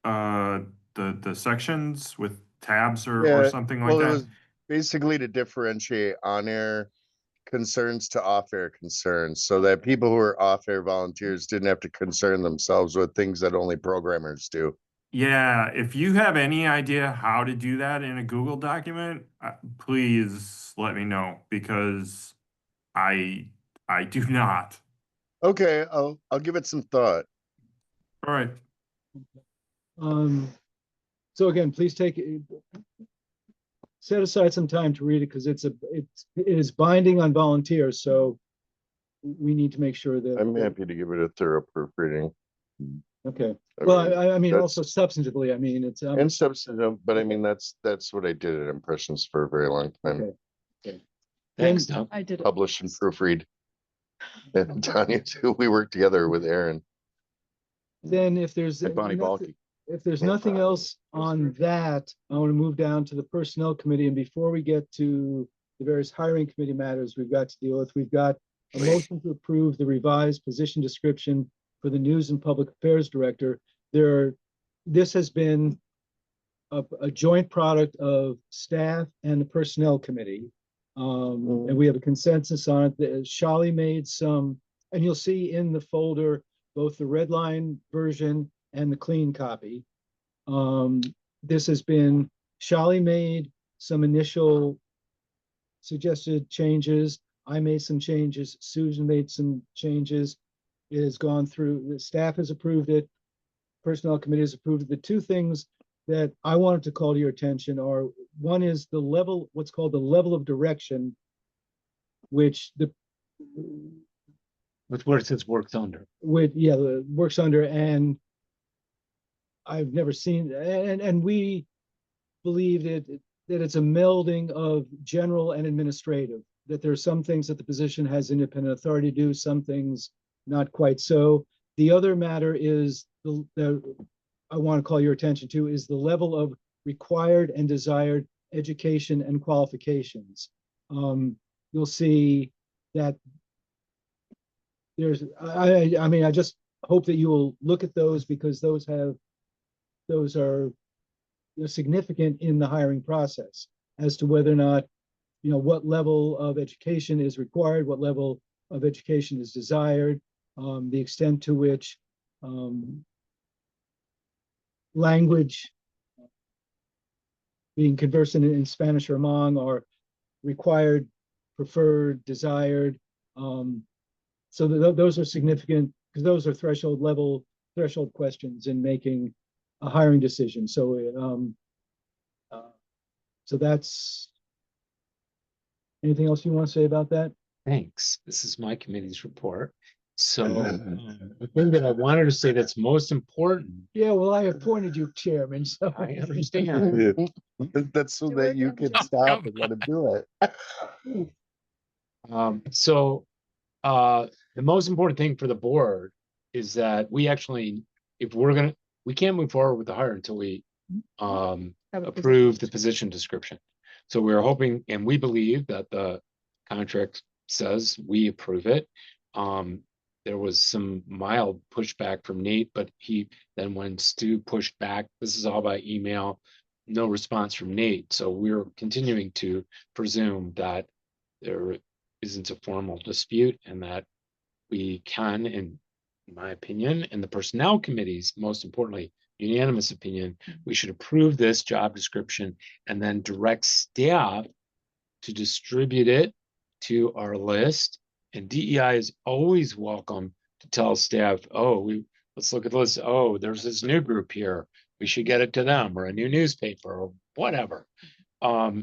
the sections with tabs or Yeah, something like Well, it that. was basically to differentiate on-air concerns to off-air concerns, so that people who are off-air volunteers didn't have to concern themselves with things that only programmers do. Yeah, if you have any idea how to do that in a Google document, please let me know, because I do not. Okay, I'll give it some thought. All right. So again, please set aside some time to read it because it is binding on volunteers. So we need to make sure that. I'm happy to give it a thorough proofreading. Okay. I Well, mean, I mean, that's- also substantively, I mean, it's. And substantive, but I mean, that's what I did at Impressions for a very long time. Okay. Thanks, Doug. I did it. Publish and proofread. And Tanya too, we worked together with Aaron. Then if there's. And Bonnie nothing- Balky. If there's nothing else on that, I want to move down to the Personnel Committee. And before we get to the various hiring committee matters we've got to deal with, we've got a motion to approve the revised position description for the News and Public Affairs Director. This has been a joint product of staff and the Personnel Committee. And we have a consensus on it. Shali made some, and you'll see in the folder, both the red line version and the clean copy. This has been, Shali made some initial suggested changes. I made some changes. Susan made some changes. It has gone through, the staff has approved it. Personnel Committee has approved it. The two things that I wanted to call to your attention are, one is the level, what's called the level of direction, which With what it says works under. the works under, and I've never seen, and we believe that it's a melding of general and administrative, that there are some things that the position has independent authority to do, some things not quite so. The other matter is the I want to call your attention to is the level of required and desired education and qualifications. You'll see that there's, I mean, I just hope that you will look at those because those are significant in the hiring process as to whether or not, what level of education is required, what level of education is desired, the extent to which language, being conversant in Spanish or Hmong, are required, preferred, desired. So those are significant because those are threshold questions in making a hiring decision. So, so that's. Anything else you want to say about that? Thanks. This is my committee's report. So the thing that I wanted to say that's most important, Yeah, well, I appointed you chairman, so. I understand. That's so Do that it, you Jim. can Oh, stop no. and let him do it. The most important thing for the board is that we actually, if we can't move forward with the hire until we Have a approve the position description. So we're hoping, and we believe that the contract says we approve it. There was some mild pushback from Nate, but then when Stu pushed back, this is all by email, no response from Nate. So we're continuing to presume that there isn't a formal dispute and that we can, in my opinion, and the personnel committee's, most importantly, unanimous opinion, we should approve this job description and then direct staff to distribute it to our list. And DEI is always welcome to tell staff, oh, let's look at the list. Oh, there's this new group here. We should get it to them, or a new newspaper or whatever. So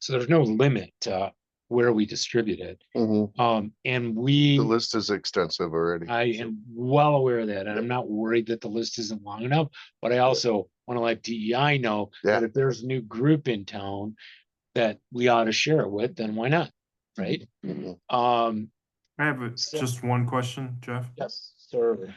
there's no limit to where we distribute it. Mhm. And The list is extensive already. I am well aware of that, and I'm not worried that the list isn't long enough, but I also want to let DEI know that if there's a new group in town that we ought to share it with, then why not? Right? Mhm. I have So- just one question, Jeff. Yes, sir.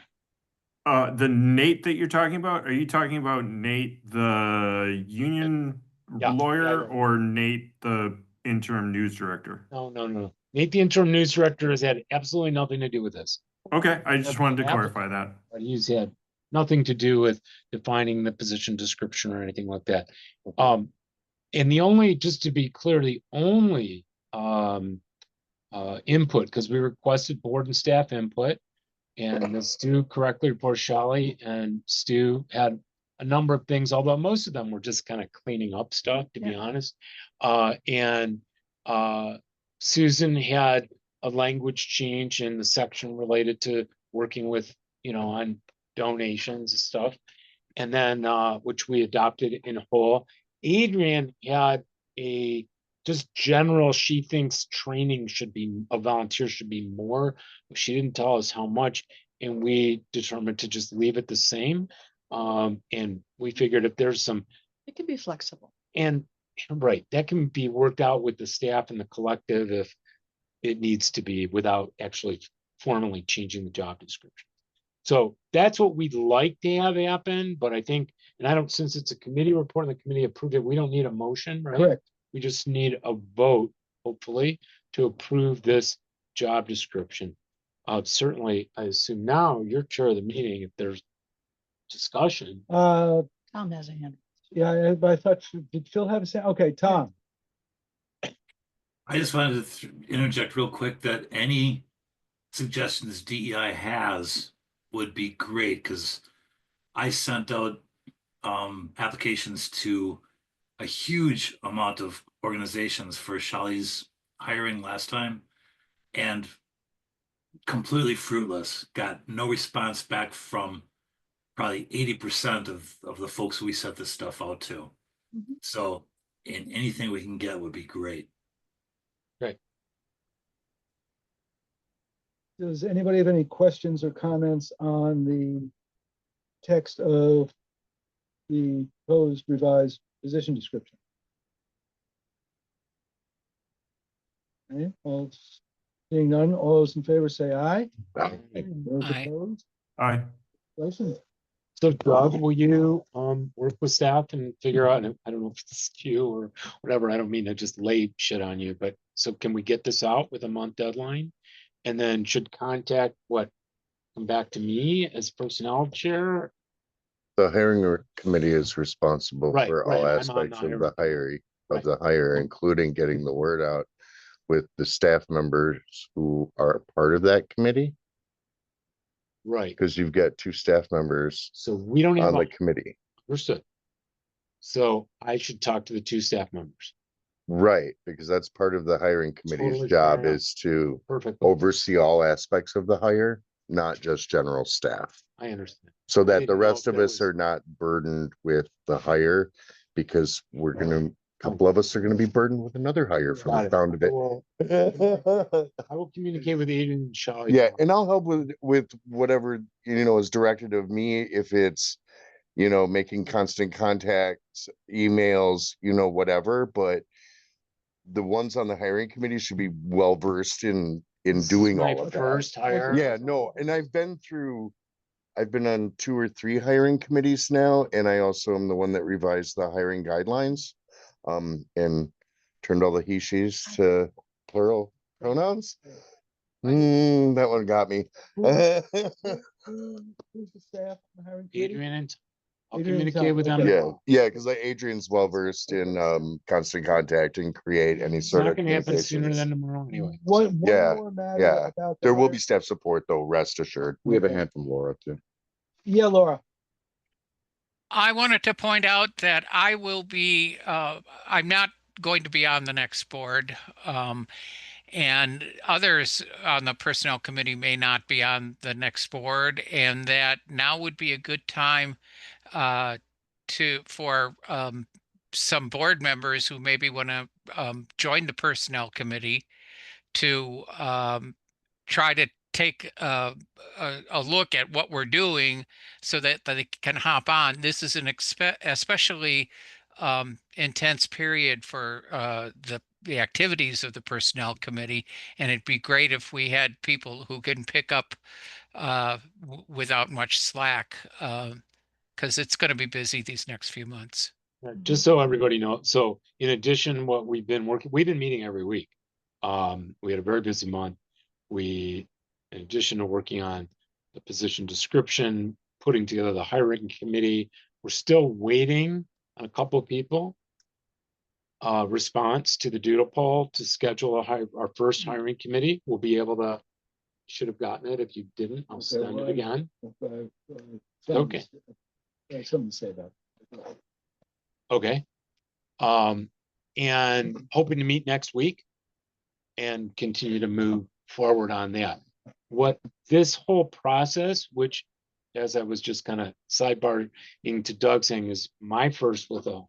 The Nate that you're talking about, are you talking about Nate, the union Yeah, lawyer, yeah. or Nate, the interim news director? No. Nate, the interim news director, has had absolutely nothing to do with this. Okay, I just wanted to Applicant. clarify that. But he's had nothing to do with defining the position description or anything like that. And the only, just to be clear, the only input, because we requested board and staff input, and Stu correctly reported Shelley, and Stu had a number of things, although most of them were just kind of cleaning up stuff, to be honest. And Susan had a language change in the section related to working with, on donations and stuff. And then, which we adopted in whole. Adrian had a just general, she thinks training of volunteers should be more. She didn't tell us how much, and we determined to just leave it the same. And we figured if there's some, It can be flexible. and right, that can be worked out with the staff and the collective if it needs to be, without actually formally changing the job description. So that's what we'd like to have happen, but I think, and I don't, since it's a committee report and the committee approved it, we don't need a motion, right? Correct. We just need a vote, hopefully, to approve this job description. Certainly, I assume now you're chair of the meeting, if there's discussion. Tom has a hand. Yeah, but I thought, did Phil have a say? Okay, Tom. I just wanted to interject real quick that any suggestions DEI has would be great, because I sent out applications to a huge amount of organizations for Shelley's hiring last time, and completely fruitless. Got no response back from probably 80% of the folks we sent this stuff out to. Mhm. So, and anything we can get would be great. Does anybody have any questions or comments on the text of the proposed revised position description? Okay, all seeing none, all those in favor say aye. Those Aye. opposed? Aye. Motion. So Doug, will you work with staff and figure out, and I don't know if it's you or whatever, I don't mean to just lay shit on you, but so can we get this out with a month deadline? And then should contact come back to me as personnel chair? The committee is responsible Right, for right, all I'm on aspects the of the hiring. of the hire, including getting the word out with the staff members who are part of that committee, Right, because you've got 2 staff members so we don't have on a the committee. understood. So I should talk to the 2 staff members. Right, because that's part of the hiring committee's Totally job fair. is to Perfect. oversee all aspects of the hire, not just general staff. I understand. So I that the didn't know rest if of there us was- are not burdened with the hire, because we're gonna, a couple of us are gonna be burdened with another hire from Got the it. sound of I it. will- I will communicate with Adrian and Shelley. Yeah, and I'll help with whatever, is directed of me, if it's, making constant contacts, emails, whatever, but the ones on the hiring committee should be well versed in This is doing my all of that. first hire. Yeah, no, and I've been on 2 or 3 hiring committees now, and I also am the one that revised the hiring guidelines. And turned all the he, she's to plural pronouns. That one got me. Who's the staff on the hiring committee? Adrian and I'll Adrian's communicate out, with them. okay. Yeah, because Adrian's well versed in constant contact and create any It's sort not of gonna happen sooner communications. than tomorrow anyway. One Yeah, more matter yeah. about. There will hire- be staff support though, rest assured. We have a hand from Laura too. Yeah, Laura. I wanted to point out that I will be, I'm not going to be on the next board. And others on the personnel committee may not be on the next board, and that now would be a good time for some board members who maybe want to join the personnel committee to try to take a look at what we're doing so that they can hop on. This is an especially intense period for the activities of the personnel committee, and it'd be great if we had people who can pick up without much slack, because it's going to be busy these next few months. Just so everybody knows, so in addition, we've been meeting every week. We had a very busy month. In addition to working on the position description, putting together the hiring committee, we're still waiting on a couple of people. Response to the doodle poll to schedule our first hiring committee. We'll be able to, should have gotten it. If you didn't, I'll send it again. Okay. Something to say about it. Okay. And hoping to meet next week and continue to move forward on that. What this whole process, which as I was just kind of sidebarring to Doug saying is my first with a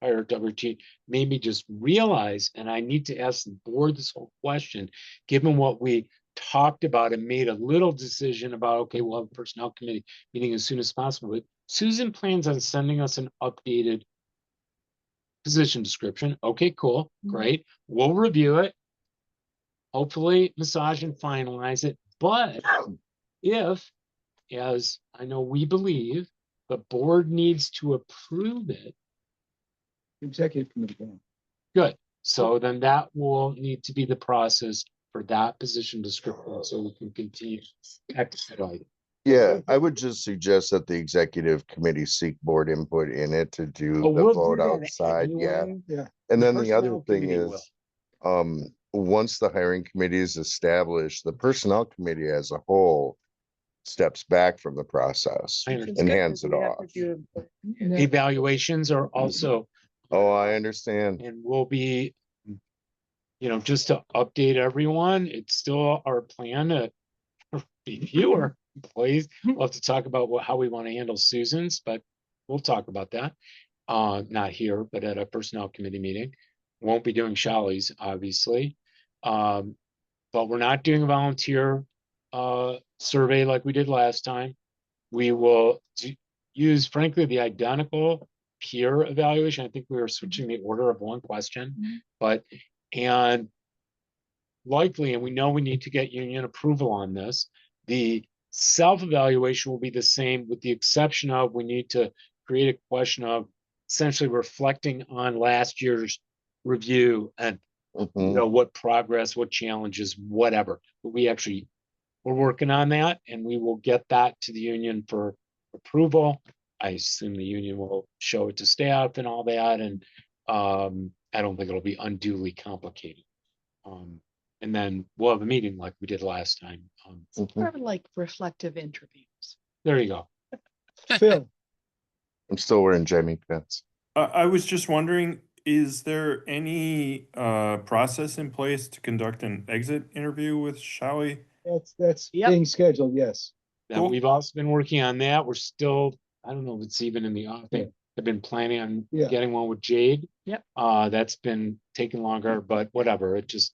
higher WT, made me just realize, and I need to ask the board this whole question, given what we talked about and made a little decision about, okay, we'll have a personnel committee meeting as soon as possible. But Susan plans on sending us an updated position description. Okay, cool, great. We'll review it. Hopefully massage and finalize it. But if, as I know we believe, the board needs to approve it, Executive committee. Go on. good. So then that will need to be the process for that position description, so we can continue expedite. Yeah, I would just suggest that the executive committee seek board input in it to do Oh, the we'll vote do that outside, yeah. anyway. Yeah. And The then the other personnel thing committee is, once the hiring committee is established, the personnel committee as a whole steps back from the process I and understand. hands it off. Evaluations are also, Oh, I understand. and we'll be, just to update everyone, it's still our plan to be fewer employees. We'll have to talk about how we want to handle Susan's, but we'll talk about that. Not here, but at a personnel committee meeting. Won't be doing Shelley's, obviously. But we're not doing a volunteer survey like we did last time. We will use, frankly, the identical peer evaluation. I think we were switching the order of one question, and likely, and we know we need to get union approval on this, the self-evaluation will be the same, with the exception of we need to create a question of essentially reflecting on last year's review and what progress, what challenges, whatever. But we're working on that, and we will get that to the union for approval. I assume the union will show it to staff and all that, and I don't think it'll be unduly complicated. And then we'll have a meeting like we did last time. Sort of like reflective interviews. There you go. Phil, I'm still wearing Jamie pants. I was just wondering, is there any process in place to conduct an exit interview with Shawi? that's Yep. being scheduled, yes. That Cool. we've also been working on that. We're still, I don't know if it's even in the offing. I've been planning on Yeah. getting one with Jade. Yep. That's been taking longer, but whatever. It just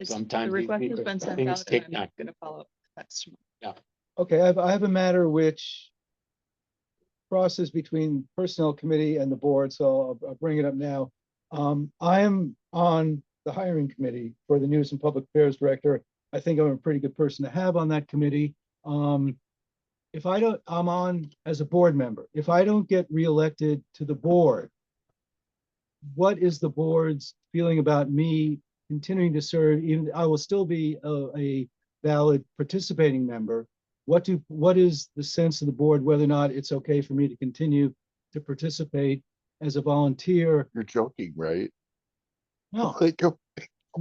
It's- sometimes The these request has things- been sent things out take and I'm time. gonna follow up. That's tomorrow. Okay, I have a matter which crosses between personnel committee and the board, so I'll bring it up now. I am on the hiring committee for the News and Public Affairs Director. I think I'm a pretty good person to have on that committee. If I don't, I'm on as a board member. If I don't get reelected to the board, what is the board's feeling about me continuing to serve? Even I will still be a valid participating member. What is the sense of the board, whether or not it's okay for me to continue to participate as a volunteer? You're joking, right? No. Like, come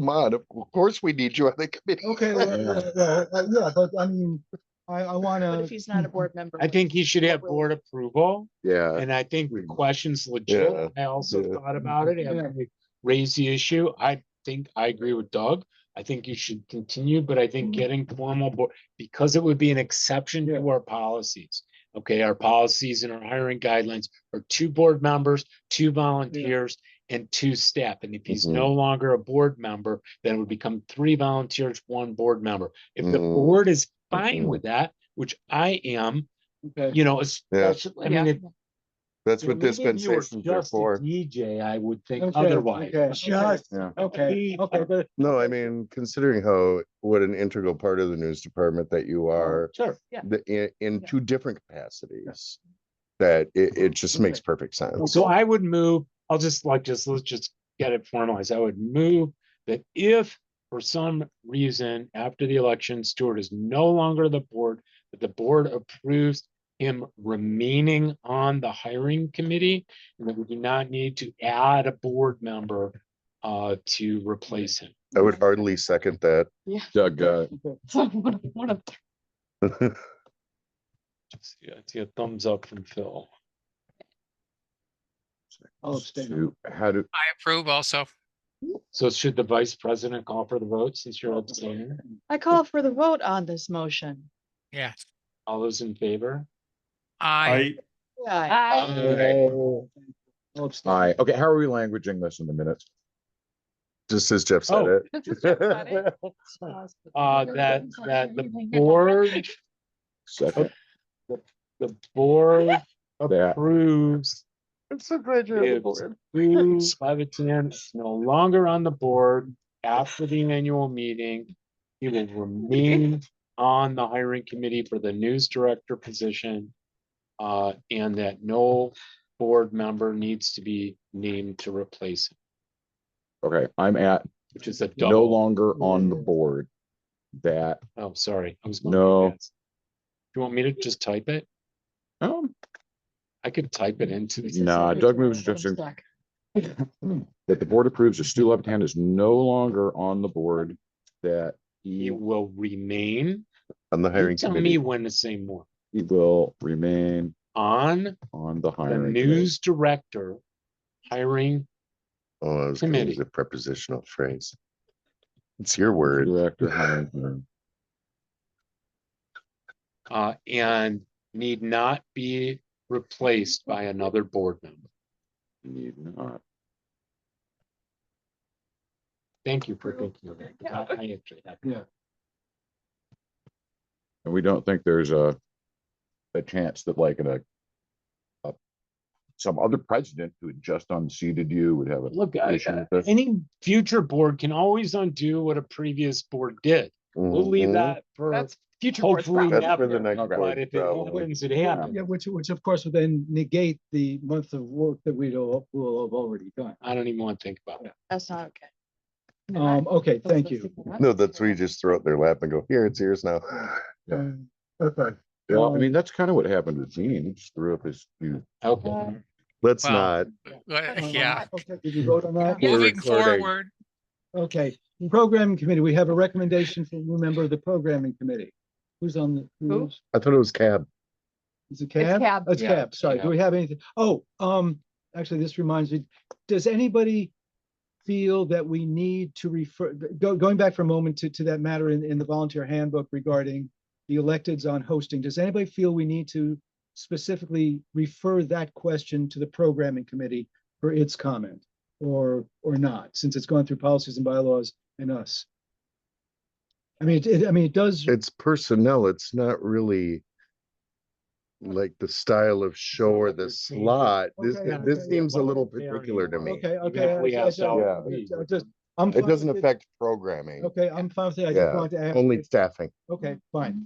on, of course we need you on the committee. Okay, yeah, but I mean, I want But if to. he's not a board member. I think he should have What will- board approval, Yeah, and I think the question's legit. Yeah, I also yeah. thought about it and we raised the issue. I think I agree with Doug. I think you should continue, but I think getting formal board, because it would be an exception to our policies. Okay, our policies and our hiring guidelines are 2 board members, 2 volunteers, and 2 staff. And if he's Mhm. no longer a board member, then it would become 3 volunteers, 1 board member. If the Mhm. board is fine Mhm. with that, which I am, Okay. especially, I mean, that's you know, what maybe if you were dispensations are just a for. DJ, I would think Okay, otherwise. okay, Just Yeah. Okay, but No, I mean, considering what an integral part of the news department that you are, Sure. in 2 different capacities, that it just makes perfect sense. So I would move, let's just get it formalized. I would move that if for some reason after the election, Stuart is no longer the board, that the board approves him remaining on the hiring committee, and that we do not need to add a board member to replace him. I would hardly second that. Doug, I see a thumbs up from Phil. I'll abstain. so how do, I approve also. So should the vice president call for the vote since you're abstaining? I call for the vote on this motion. Yeah. All those in favor? I, Yeah. I'll abstain. okay, how are we languaging this in the minutes? Just as Jeff said Oh. it. That the board, Second, the board That- I'm approves. so glad you're on the If board. Stu Levitan is no longer on the board after the annual meeting, he will remain on the hiring committee for the news director position. And that no board member needs to be named to replace him, okay, I'm at which is a no double. longer on the board. That, Oh, sorry, I was. going No. fast. Do you want me to just type it? I could type it into the. nah, Doug moves just in- that the board approves that Stu Levitan is no longer on the board, that He he will remain. On the You hiring tell me committee. when to say more. will remain On on the the hiring. committee. news director hiring, Oh, I was gonna use committee. a prepositional phrase. It's your word. Director hiring committee. and need not be replaced by another board member. Need not. Thank you for thinking of that. I actually have. Yeah. And we don't think there's a chance that like some other president who had just unseated you would have a Look, issue with this? any future board can always undo what a previous board did. We'll leave Mhm. that for That's future boards hopefully That's never, for the next but board, if it probably. happens, it happens. Yeah, which of course would then negate the month of work that will have already done. I don't even want to think about it. That's not okay. Okay, thank you. No, that's where you just throw it in their lap and go, here, it's yours now. Yeah. Okay. Yeah, I mean, that's kind of what happened with Gene. He just threw up his, Okay. Let's Well, not. yeah, Okay, did you vote on that? We're moving recording. forward. Okay, programming committee, we have a recommendation from a new member of the programming committee. Who's on the? Who? I thought it was cab. Is it cab? Cab. It's Yeah, cab, sorry. Do Cab. we have anything? Oh, actually, this reminds me, does anybody feel that we need to refer, going back for a moment to that matter in the volunteer handbook regarding the electeds on hosting, does anybody feel we need to specifically refer that question to the programming committee for its comment or not, since it's gone through policies and bylaws and us? I mean, it does. It's personnel. It's not really like the style of show or the slot. This Okay, this okay, seems a little yeah. particular to me. Okay, Even if we have salary, I'm It fine doesn't with affect programming. Okay, I'm fine with it. I just Yeah, wanted to ask. only staffing. Okay, fine.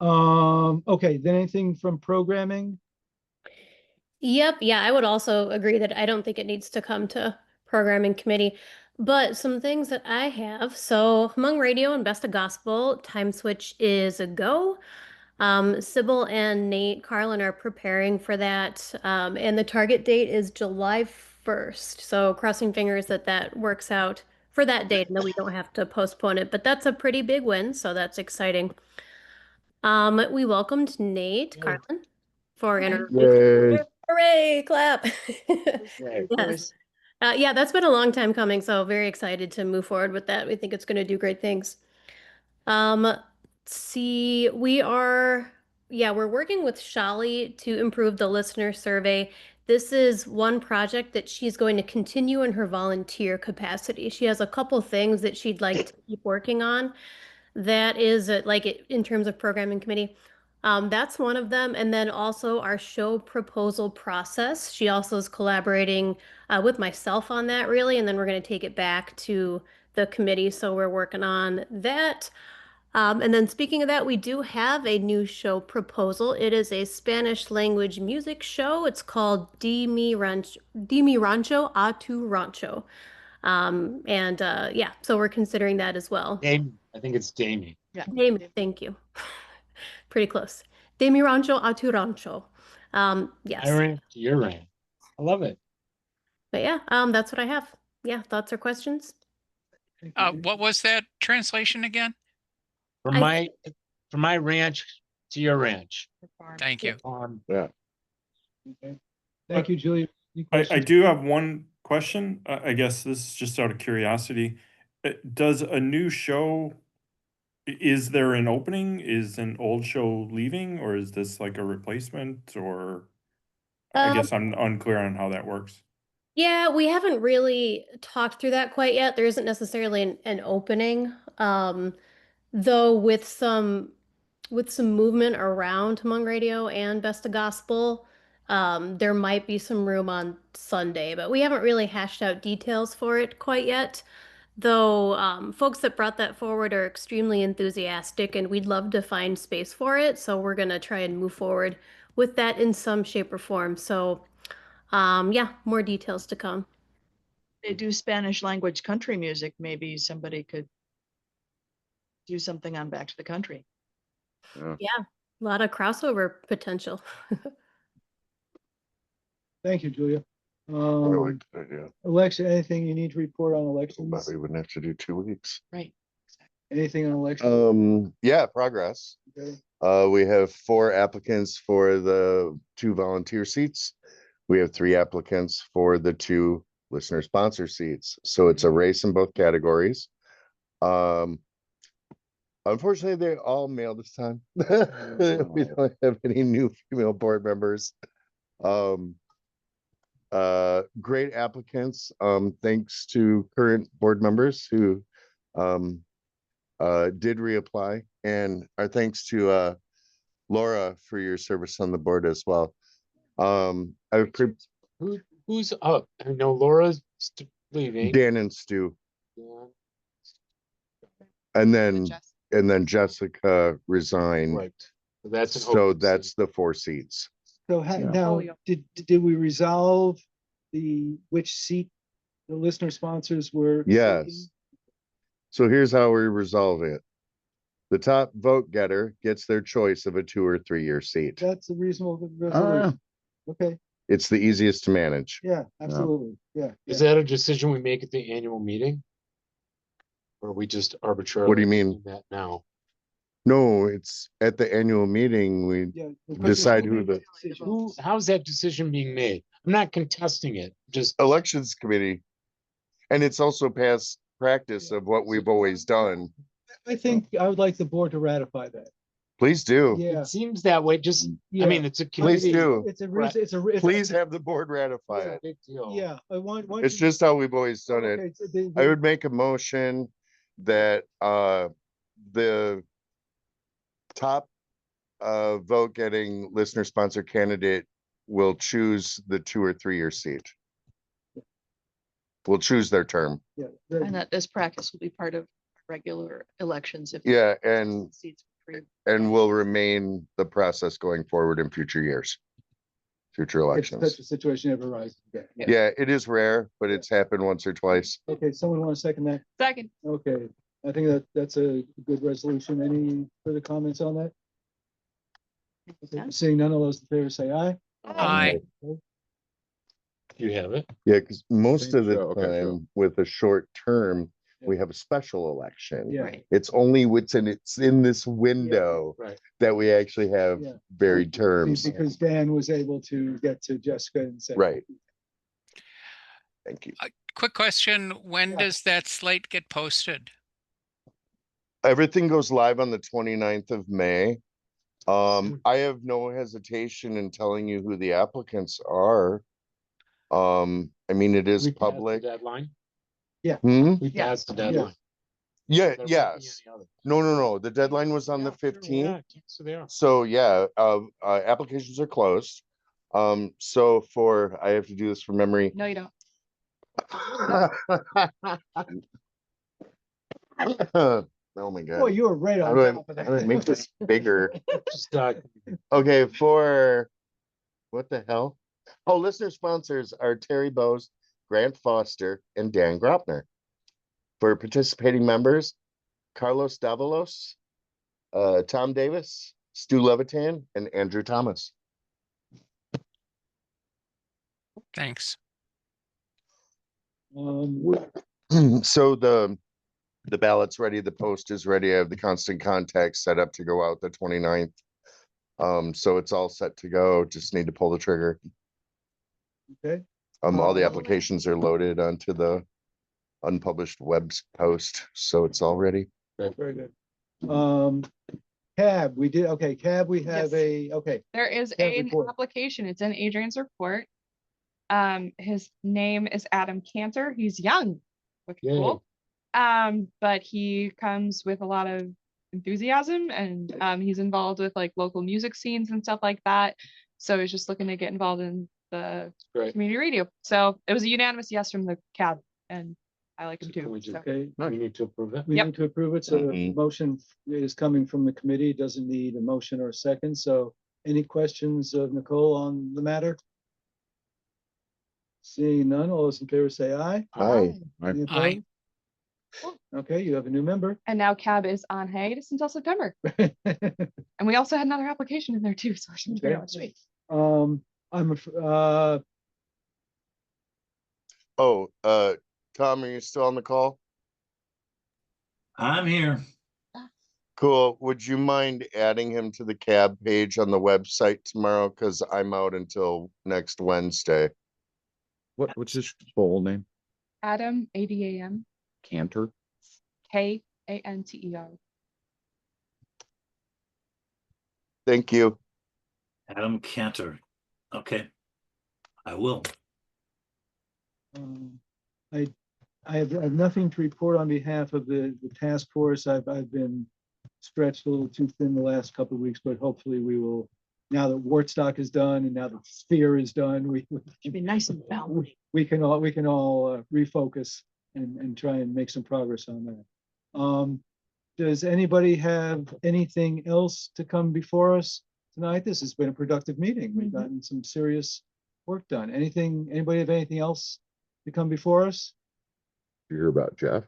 Okay, then anything from programming? Yep, yeah, I would also agree that I don't think it needs to come to programming committee. But some things that I have, so Hmong Radio and Best of Gospel, time switch is a go. Sybil and Nate Carlin are preparing for that. And the target date is July 1st. So crossing fingers that that works out for that date and that we don't have to postpone it. But that's a pretty big win, so that's exciting. We welcomed Nate Carlin for Yay. Hooray, clap. Right. Yes. Yeah, that's been a long time coming, so very excited to move forward with that. We think it's going to do great things. Let's see, we're working with Shali to improve the listener survey. This is one project that she's going to continue in her volunteer capacity. She has a couple things that she'd like to keep working on. That is in terms of programming committee. That's one of them. And then also our show proposal process. She also is collaborating with myself on that really. And then we're going to take it back to the committee. So we're working on that. And then speaking of that, we do have a new show proposal. It is a Spanish language music show. It's called De Mi Rancho a Tu Rancho. So we're considering that as well. I think it's Damie. Yeah. Thank you. Pretty close. De Mi Rancho a Tu Rancho. Yes. I ran to your ran. I love it. But yeah, that's what I have. Yeah, thoughts or questions? What was that translation again? From my ranch to your ranch. Thank you. yeah. Okay. Thank you, Julia. Any I questions? do have one question. I guess this is just out of curiosity. Does a new show, is there an opening? Is an old show leaving, or is this like a replacement? Or I guess I'm unclear on how that works. Yeah, we haven't really talked through that quite yet. There isn't necessarily an opening. Though with some movement around Hmong Radio and Best of Gospel, there might be some room on Sunday, but we haven't really hashed out details for it quite yet. Though folks that brought that forward are extremely enthusiastic and we'd love to find space for it. So we're gonna try and move forward with that in some shape or form. So yeah, more details to come. They do Spanish language country music. Maybe somebody could do something on Back to the Country. Yeah, a lot of crossover potential. Thank you, Julia. I like that idea. Election, anything you need to report on elections? Bobby wouldn't have to do 2 weeks. Right. Anything on elections? Yeah, progress. Okay. We have 4 applicants for the 2 volunteer seats. We have 3 applicants for the 2 listener sponsor seats. So it's a race in both categories. Unfortunately, they're all male this time. We don't have any new female board members. Great applicants. Thanks to current board members who did reapply, and our thanks to Laura for your service on the board as well. Who's up? I know Laura's leaving. Dan and Stu, and then and then Jessica resigned. Right. So that's an So open seat. that's the 4 seats. So now, did we resolve which seat the listener sponsors were? Yes. seeking? So here's how we resolve it. The top vote getter gets their choice of a 2 or 3 year seat. That's a reasonable resolution. Okay, It's the easiest to manage. yeah, absolutely, yeah. Is that a decision we make at the annual meeting? Or we just arbitrarily? mean? do that now? No, it's at the annual meeting, we Yeah. decide who the How's that decision being made? I'm not contesting it, just. elections committee. And it's also past practice of what we've always done. I think I would like the board to ratify that. Please do. Yeah. It seems that way, just, Yeah. I mean, it's a Please committee. do. It's a, Right. it's a. Please have the board ratify It's a it. big deal. Yeah, I want. It's just how we've always done it. Okay, so I would make a motion that the top vote getting listener sponsored candidate will choose the 2 or 3 year seat. Will choose their term. Yeah, And that this practice will be part of regular elections. If Yeah, and seats free. will remain the process going forward in future years. Future if elections. such a situation ever arises again. Yeah, it is rare, but it's happened once or twice. Okay, someone want to second that? Second. Okay, I think that's a good resolution. Any further comments on that? Okay, seeing none of those in favor say aye. Aye. You have it? Yeah, because most Same of the show, okay, sure. time with a short term, we have a special election. Yeah. Right. It's only it's in this window Right. that we actually have Yeah. varied terms. Because Dan was able to get to Jessica and say. Right. Thank you. Quick question, when Yeah. does that slate get posted? Everything goes live on the 29th of May. I have no hesitation in telling you who the applicants are. I mean, it is We passed the public. Deadline? Hmm? We Yeah. passed the deadline. Yeah, There won't be yes. any other. No. The deadline was on the Yeah, sure, 15th. yeah, So they are. So yeah, applications are closed. So I have to do this from memory. No, you don't. Oh my Boy, God. you were right How on do top of I that. make this bigger? Just, Okay, for what the hell? Oh, listener sponsors are Terry Bose, Grant Foster, and Dan Gropner. For participating members, Carlos Davalos, Tom Davis, Stu Levitan, and Andrew Thomas. Thanks. So the ballot's ready, the post is ready. I have the constant contact set up to go out the 29th. So it's all set to go. Just need to pull the trigger. Okay, All the applications are loaded onto the unpublished web post, so it's all ready. very good. Cab, we did, okay, cab, we have okay, There is Yeah, an report. application. It's in Adrian's report. His name is Adam Cantor. He's young, which is cool. But he comes with a lot of enthusiasm and he's involved with like local music scenes and stuff like that. So he's just looking to get involved in the Great. community radio. So it was a unanimous yes from the cab and I like him Can too. we do- So. okay. We need to approve that. We Yep. need to approve it, so the Mhm. motion is coming from the committee, doesn't need a motion or a second, so any questions of Nicole on the matter? Seeing none, all those in favor say aye. Aye. Any Aye. opposed? Okay, you have a new member. And now cab is on hiatus until September. And we also had another application in there too. So I should figure out what to do. Tom, are you still on the call? I'm here. Cool. Would you mind adding him to the cab page on the website tomorrow? Because I'm out until next Wednesday. What's his full name? Adam, ADAM, Cantor? KANTER. Thank you. Adam Cantor. Okay. I will. I have nothing to report on behalf of the task force. I've been stretched a little too thin the last couple of weeks, but hopefully we will, now that Wortstock is done and now that Sphere is done, Should be nice and balanced. we can all refocus and try and make some progress on that. Does anybody have anything else to come before us tonight? This has been a productive meeting. We've Mhm. gotten some serious work done. Anybody have anything else to come before us? You hear about Jeff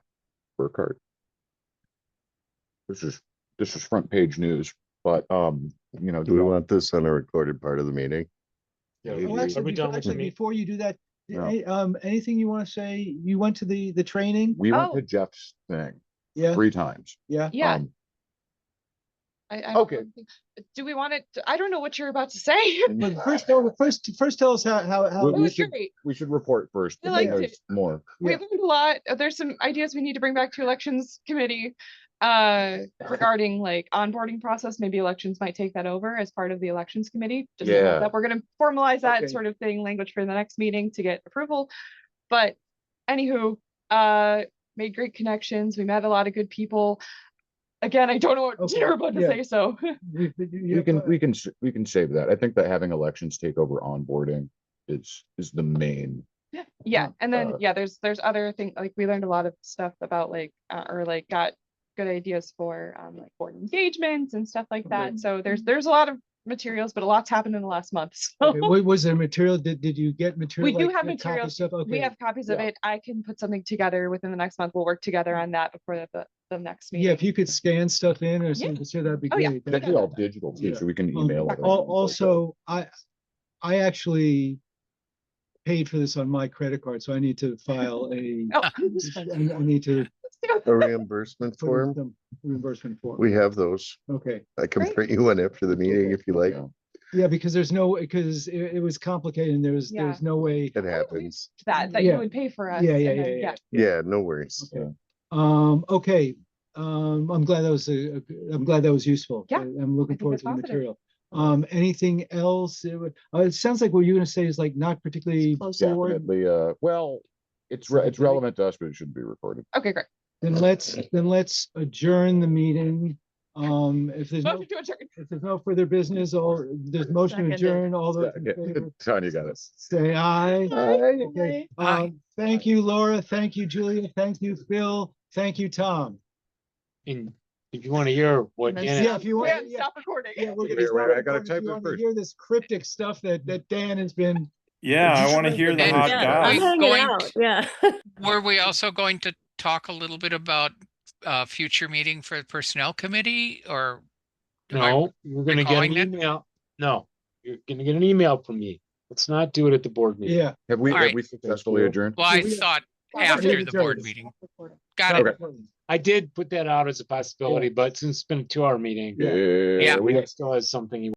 Burkhardt? This is front page news, but you know, Do we want this on a recorded part of the meeting? Yeah, Oh, are we actually, done with the actually, meeting? before you do that, No. anything you want to say? You went to the training? we went Oh. to Jeff's thing Yeah, 3 times. yeah. Yeah. Um, I okay. Do we want it? I don't know what you're about to say. But first tell us how we, It we was should great. we should report first. I and liked then it. there's more. We Yeah. learned a lot. There's some ideas we need to bring back to elections committee regarding like onboarding process. Maybe elections might take that over as part of the elections committee. Just a heads Yeah. up. We're going to formalize that Okay. sort of thing, language for the next meeting to get approval. But anywho, made great connections. We met a lot of good people. Again, I don't know what Okay, you're about to yeah. say, so We can save that. I think that having elections take over onboarding is the main. yeah. And then Uh, yeah, there's other things like we learned a lot of stuff about like or like got good ideas for like board engagements and stuff like that. Okay. So there's a lot of materials, but a lot's happened in the last month. So Okay, was there material? Did you get material? we do like have copy materials. stuff? We Okay. have copies of Yeah. it. I can put something together within the next month. We'll work together on that before the next meeting. Yeah, if you could scan stuff in or Yeah. something, sure, that'd be Oh, yeah. great. It's actually all digital too, Yeah. so we can email it. Also, I actually paid for this on my credit card, so I need to file a, Oh, I need to A reimbursement put in form? some reimbursement form. We have those. Okay, I can Great. print you one after the meeting if you like. Yeah. yeah, because because it was complicated and there's Yeah. no way. It happens. that Yeah. you would pay for us. Yeah, yeah, and then, yeah. Yeah, no worries. Okay. Okay, I'm glad that was I'm glad that was useful. Yeah, I'm looking think forward it's to the positive. material. Anything else? It sounds like what you're gonna say is like not particularly Close forward. Definitely. Well, it's relevant to us, but it shouldn't be recorded. Okay, great. Then let's adjourn the meeting. If there's no, Motion to adjourn. if there's no further business, or there's motion to Seconded. adjourn, all those in favor, Tanya got it. say aye. Okay, Aye. thank you, Laura. Thank you, Julia. Thank you, Phil. Thank you, Tom. And if you want to hear what And then Dan, Yeah, if you want, Dan, yeah, stop recording. yeah, we're Wait, gonna wait, start I gotta recording. If type you it want to first. hear this cryptic stuff that Dan has been. Yeah, I want to hear the And- hot Yeah, goss. I'm we hanging going out. Yeah. were we also going to talk a little bit about future meeting for the personnel committee or? am I- no, you're gonna get recalling an that? email. No, you're gonna get an email from me. Let's not do it at the board meeting. Yeah. Have we All right. successfully you. adjourned? Well, I we- thought we're after getting the board started. meeting. Got it. Okay. I did put that out as a possibility, but since it's been a 2-hour meeting, Yeah. Yeah. we still has something he